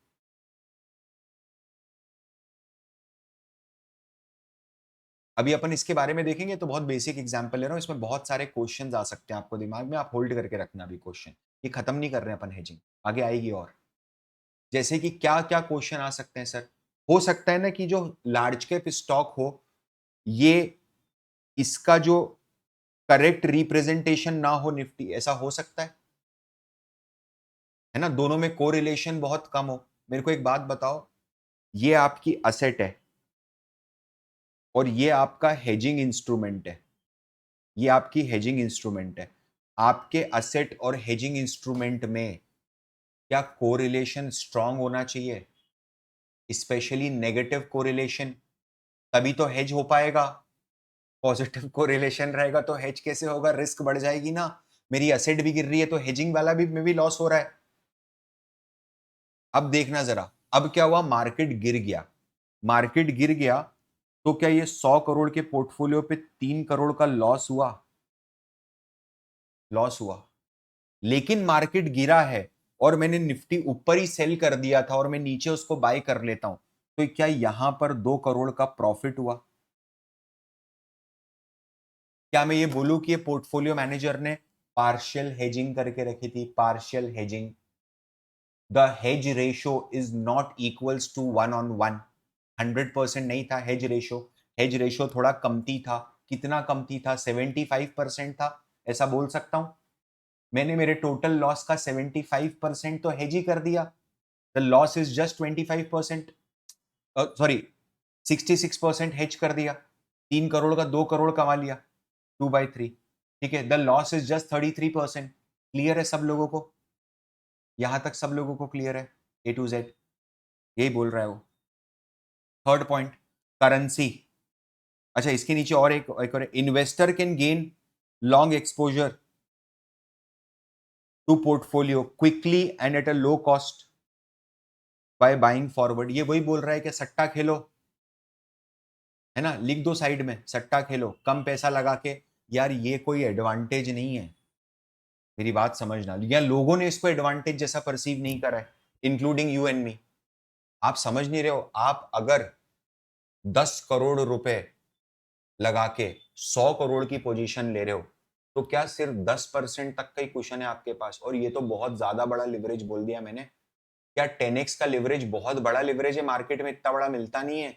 अभी अपन इसके बारे में देखेंगे, तो बहुत बेसिक एग्जांपल ले रहा हूं, इसमें बहुत सारे क्वेश्चंस आ सकते हैं आपको दिमाग में, आप होल्ड करके रखना अभी क्वेश्चन, ये खत्म नहीं कर रहे हैं अपन हेजिंग, आगे आएगी। और जैसे कि क्या क्या क्वेश्चन आ सकते हैं सर? हो सकता है ना कि जो लार्ज कैप स्टॉक हो, ये इसका जो करेक्ट रिप्रेजेंटेशन ना हो निफ्टी, ऐसा हो सकता है ना? दोनों में कोरिलेशन बहुत कम हो। मेरे को एक बात बताओ, ये आपकी असेट है और ये आपका हेजिंग इंस्ट्रूमेंट है, ये आपकी हेजिंग इंस्ट्रूमेंट है। आपके असेट और हेजिंग इंस्ट्रूमेंट में क्या कोरिलेशन स्ट्रांग होना चाहिए, स्पेशली नेगेटिव कोरिलेशन, तभी तो हेज हो पाएगा। पॉजिटिव कोरिलेशन रहेगा तो हेज कैसे होगा? रिस्क बढ़ जाएगी ना। मेरी एसेट भी गिर रही है तो हेजिंग वाला भी में भी लॉस हो रहा है। अब देखना जरा, अब क्या हुआ, मार्केट गिर गया। मार्केट गिर गया तो क्या ये 100 करोड़ के पोर्टफोलियो पे 3 करोड़ का लॉस हुआ? लॉस हुआ। लेकिन मार्केट गिरा है और मैंने निफ्टी ऊपर ही सेल कर दिया था और मैं नीचे उसको बाय कर लेता हूं, तो क्या यहां पर 2 करोड़ का प्रॉफिट हुआ? क्या मैं ये बोलूं कि ये पोर्टफोलियो मैनेजर ने पार्शियल हेजिंग करके रखी थी? Partial hedging, the hedge ratio is not equals to 1:1। 100% नहीं था हेज रेशो। हेज रेशो थोड़ा कमती था। कितना कमती था? 75% था। ऐसा बोल सकता हूं। मैंने मेरे टोटल लॉस का 75% तो हेज ही कर दिया। The loss is just 25%, sorry 66% hedge कर दिया। 3 करोड़ का 2 करोड़ कमा लिया, 2/3। ठीक है, the loss is just 33%। Clear है सब लोगों को? यहां तक सब लोगों को क्लियर है? ए टू जेड यही बोल रहा है वो। Third point, currency. अच्छा, इसके नीचे और एक और, investor can gain long exposure to portfolio quickly and at a low cost by buying forward. ये वही बोल रहा है कि सट्टा खेलो, है ना, लिख दो साइड में, सट्टा खेलो कम पैसा लगा के। यार ये कोई एडवांटेज नहीं है, मेरी बात समझना। या लोगों ने इसको एडवांटेज जैसा परसीव नहीं करा है, इंक्लूडिंग यू एंड मी। आप समझ नहीं रहे हो। आप अगर 10 करोड़ रुपए लगा के 100 करोड़ की पोजीशन ले रहे हो तो क्या सिर्फ 10% तक का ही क्वेश्चन है आपके पास? और ये तो बहुत ज्यादा बड़ा लिवरेज बोल दिया मैंने। क्या 10x का लिवरेज बहुत बड़ा लिवरेज है? मार्केट में इतना बड़ा मिलता नहीं है।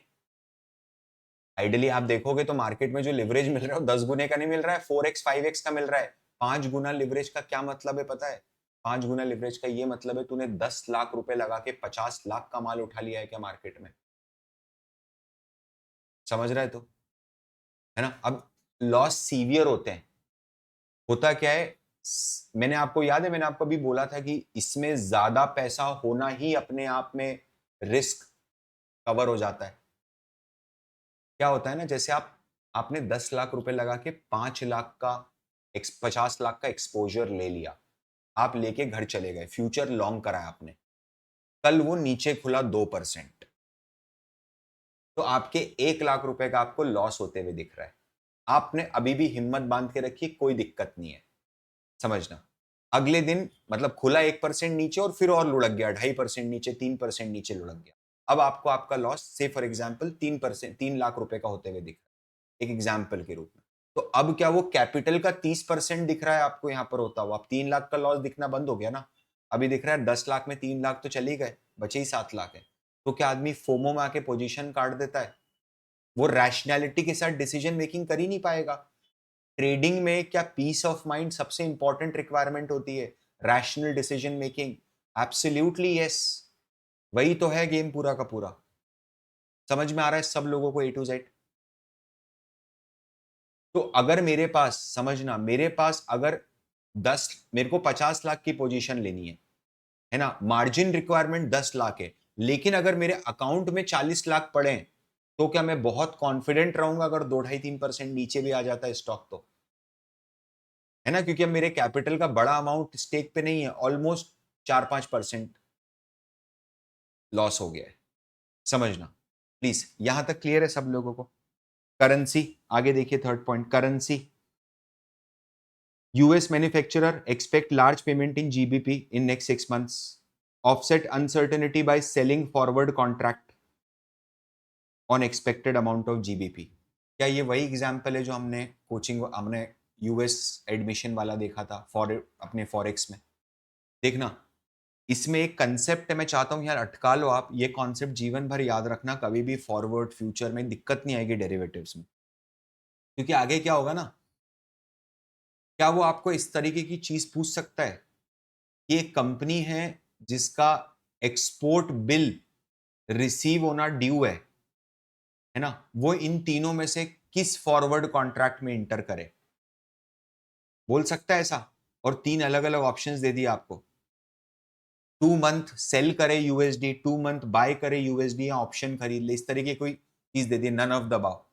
आइडियली आप देखोगे तो मार्केट में जो लिवरेज मिल रहा है 10 गुने का नहीं मिल रहा है, 4x 5x का मिल रहा है। 5 गुना लिवरेज का क्या मतलब है पता है? 5 गुना लिवरेज का ये मतलब है तूने 10 लाख रुपए लगा के 50 लाख का माल उठा लिया है क्या मार्केट में? समझ रहा है तो, है ना? अब लॉस सीवियर होते हैं। होता क्या है, मैंने आपको याद है, मैंने आपको भी बोला था कि इसमें ज्यादा पैसा होना ही अपने आप में रिस्क कवर हो जाता है। क्या होता है ना, जैसे आपने 10 लाख रुपए लगा के 5 लाख का 50 लाख का एक्सपोजर ले लिया। आप लेके घर चले गए, फ्यूचर लॉन्ग कराया आपने। कल वो नीचे खुला 2%, तो आपके 1 लाख रुपए का आपको लॉस होते हुए दिख रहा है। आपने अभी भी हिम्मत बांध के रखी, कोई दिक्कत नहीं है, समझना। अगले दिन मतलब खुला 1% नीचे और फिर और लुढ़क गया, 2.5% नीचे, 3% नीचे लुढ़क गया। अब आपको आपका लॉस से फॉर एग्जाम्पल 3%, 3 लाख रुपए का होते हुए दिख रहा है, एक एग्जाम्पल के रूप में। तो अब क्या वो कैपिटल का 30% दिख रहा है आपको यहां पर होता हुआ? अब 3 लाख का लॉस दिखना बंद हो गया ना। अभी दिख रहा है 10 लाख में 3 लाख तो चले गए, बचे ही 7 लाख है। तो क्या आदमी फोमो में आके पोजीशन काट देता है? वो रैशनैलिटी के साथ डिसीजन मेकिंग कर ही नहीं पाएगा। ट्रेडिंग में क्या पीस ऑफ माइंड सबसे इंपॉर्टेंट रिक्वायरमेंट होती है? Rational decision making. Absolutely yes, वही तो है गेम पूरा का पूरा। समझ में आ रहा है सब लोगों को ए टू जेड? तो अगर मेरे पास, समझना, मेरे पास अगर 10, मेरे को 50 लाख की पोजीशन लेनी है ना, मार्जिन रिक्वायरमेंट 10 लाख है, लेकिन अगर मेरे अकाउंट में 40 लाख पड़े हैं, तो क्या मैं बहुत कॉन्फिडेंट रहूंगा अगर 2-2.5-3% नीचे भी आ जाता है स्टॉक तो? है ना, क्योंकि अब मेरे कैपिटल का बड़ा अमाउंट स्टेक पे नहीं है, ऑलमोस्ट 4-5% लॉस हो गया है। समझना प्लीज, यहां तक क्लियर है सब लोगों को? करेंसी, आगे देखिए third point, currency. US manufacturer expect large payment in GBP in next 6 months. Offset uncertainty by selling forward contract on expected amount of GBP. क्या ये वही एग्जाम्पल है जो हमने यूएस एडमिशन वाला देखा था अपने फॉरेक्स में? देखना, इसमें एक कंसेप्ट है, मैं चाहता हूं यार अटका लो आप ये कॉन्सेप्ट, जीवन भर याद रखना, कभी भी फॉरवर्ड फ्यूचर में दिक्कत नहीं आएगी डेरिवेटिव्स में। क्योंकि आगे क्या होगा ना, क्या वो आपको इस तरीके की चीज पूछ सकता है कि एक कंपनी है जिसका एक्सपोर्ट बिल रिसीव होना ड्यू है ना, वो इन तीनों में से किस फॉरवर्ड कॉन्ट्रैक्ट में इंटर करे? बोल सकता है ऐसा? और 3 अलग अलग ऑप्शंस दे दिए आपको। 2 मंथ सेल करे यूएसडी, 2 मंथ बाय करे यूएसडी, या ऑप्शन खरीद ले, इस तरीके कोई चीज दे दी, नन ऑफ द अबव।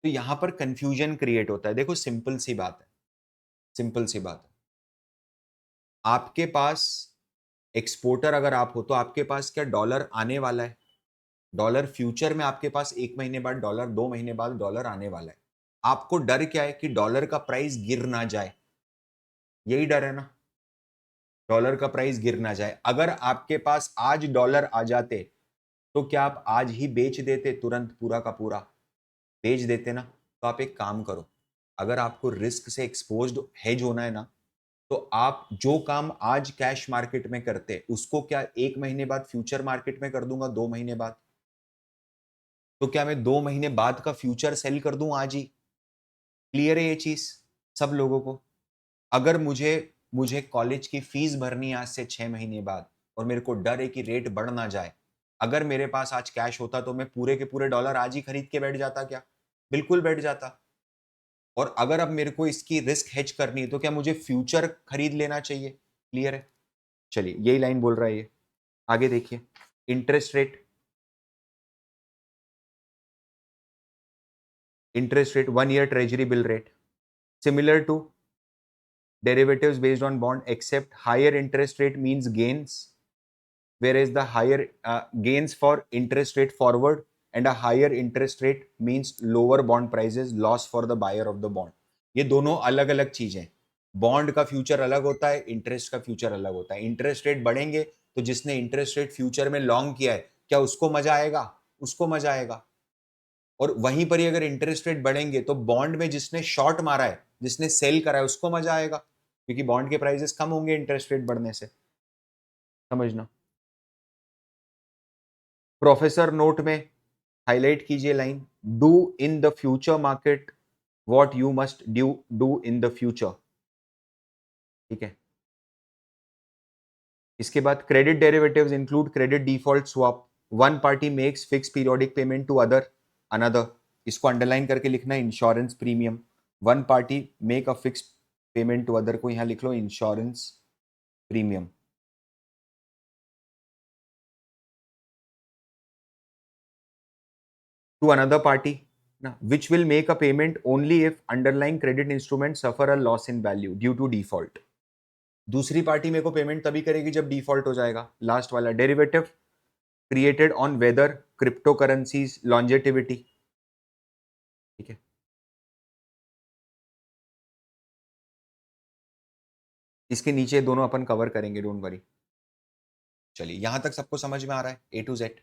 तो यहां पर कंफ्यूजन क्रिएट होता है। देखो सिंपल सी बात है, सिंपल सी बात है, आपके पास एक्सपोर्टर अगर आप हो तो आपके पास क्या डॉलर आने वाला है? डॉलर फ्यूचर में आपके पास 1 महीने बाद डॉलर, 2 महीने बाद डॉलर आने वाला है। आपको डर क्या है कि डॉलर का प्राइस गिर ना जाए, यही डर है ना, डॉलर का प्राइस गिर ना जाए। अगर आपके पास आज डॉलर आ जाते तो क्या आप आज ही बेच देते तुरंत पूरा का पूरा? बेच देते ना। तो आप एक काम करो, अगर आपको रिस्क से एक्सपोज्ड हेज होना है ना, तो आप जो काम आज कैश मार्केट में करते उसको क्या 1 महीने बाद फ्यूचर मार्केट में कर दूंगा, 2 महीने बाद? तो क्या मैं 2 महीने बाद का फ्यूचर सेल कर दूं आज ही? क्लियर है ये चीज सब लोगों को? अगर मुझे मुझे कॉलेज की फीस भरनी है आज से 6 महीने बाद और मेरे को डर है कि रेट बढ़ ना जाए, अगर मेरे पास आज कैश होता तो मैं पूरे के पूरे डॉलर आज ही खरीद के बैठ जाता क्या? बिल्कुल बैठ जाता। और अगर अब मेरे को इसकी रिस्क हेज करनी है तो क्या मुझे फ्यूचर खरीद लेना चाहिए? क्लियर है? चलिए यही लाइन बोल रहा है ये। आगे देखिए, interest rate 1 year treasury bill rate similar to derivatives based on bond, except higher interest rate means gains, whereas the higher gains for interest rate forward and a higher interest rate means lower bond prices, loss for the buyer of the bond. ये दोनों अलग अलग चीजें। Bond का future अलग होता है, interest का फ्यूचर अलग होता है। इंटरेस्ट रेट बढ़ेंगे तो जिसने इंटरेस्ट रेट फ्यूचर में लॉन्ग किया है, क्या उसको मजा आएगा? उसको मजा आएगा। और वहीं पर ही अगर इंटरेस्ट रेट बढ़ेंगे तो बॉन्ड में जिसने शॉर्ट मारा है, जिसने सेल करा है, उसको मजा आएगा, क्योंकि बॉन्ड के प्राइसेस कम होंगे इंटरेस्ट रेट बढ़ने से। समझना। प्रोफेसर नोट में हाईलाइट कीजिए line, do in the future market what you must do in the future. ठीक है। इसके बाद credit derivatives include credit default swap, one party makes fix periodic payment to another. इसको अंडरलाइन करके लिखना है, insurance premium. One party make a fix payment to other को यहां लिख लो insurance premium. To another party ना, which will make a payment only if underlying credit instrument suffer a loss in value due to default। दूसरी party मेरे को payment तभी करेगी जब डिफॉल्ट हो जाएगा। लास्ट वाला derivative created on whether crypto currencies longevity. ठीक है। इसके नीचे दोनों अपन कवर करेंगे, डोंट वरी। चलिए यहां तक सबको समझ में आ रहा है, ए टू जेड?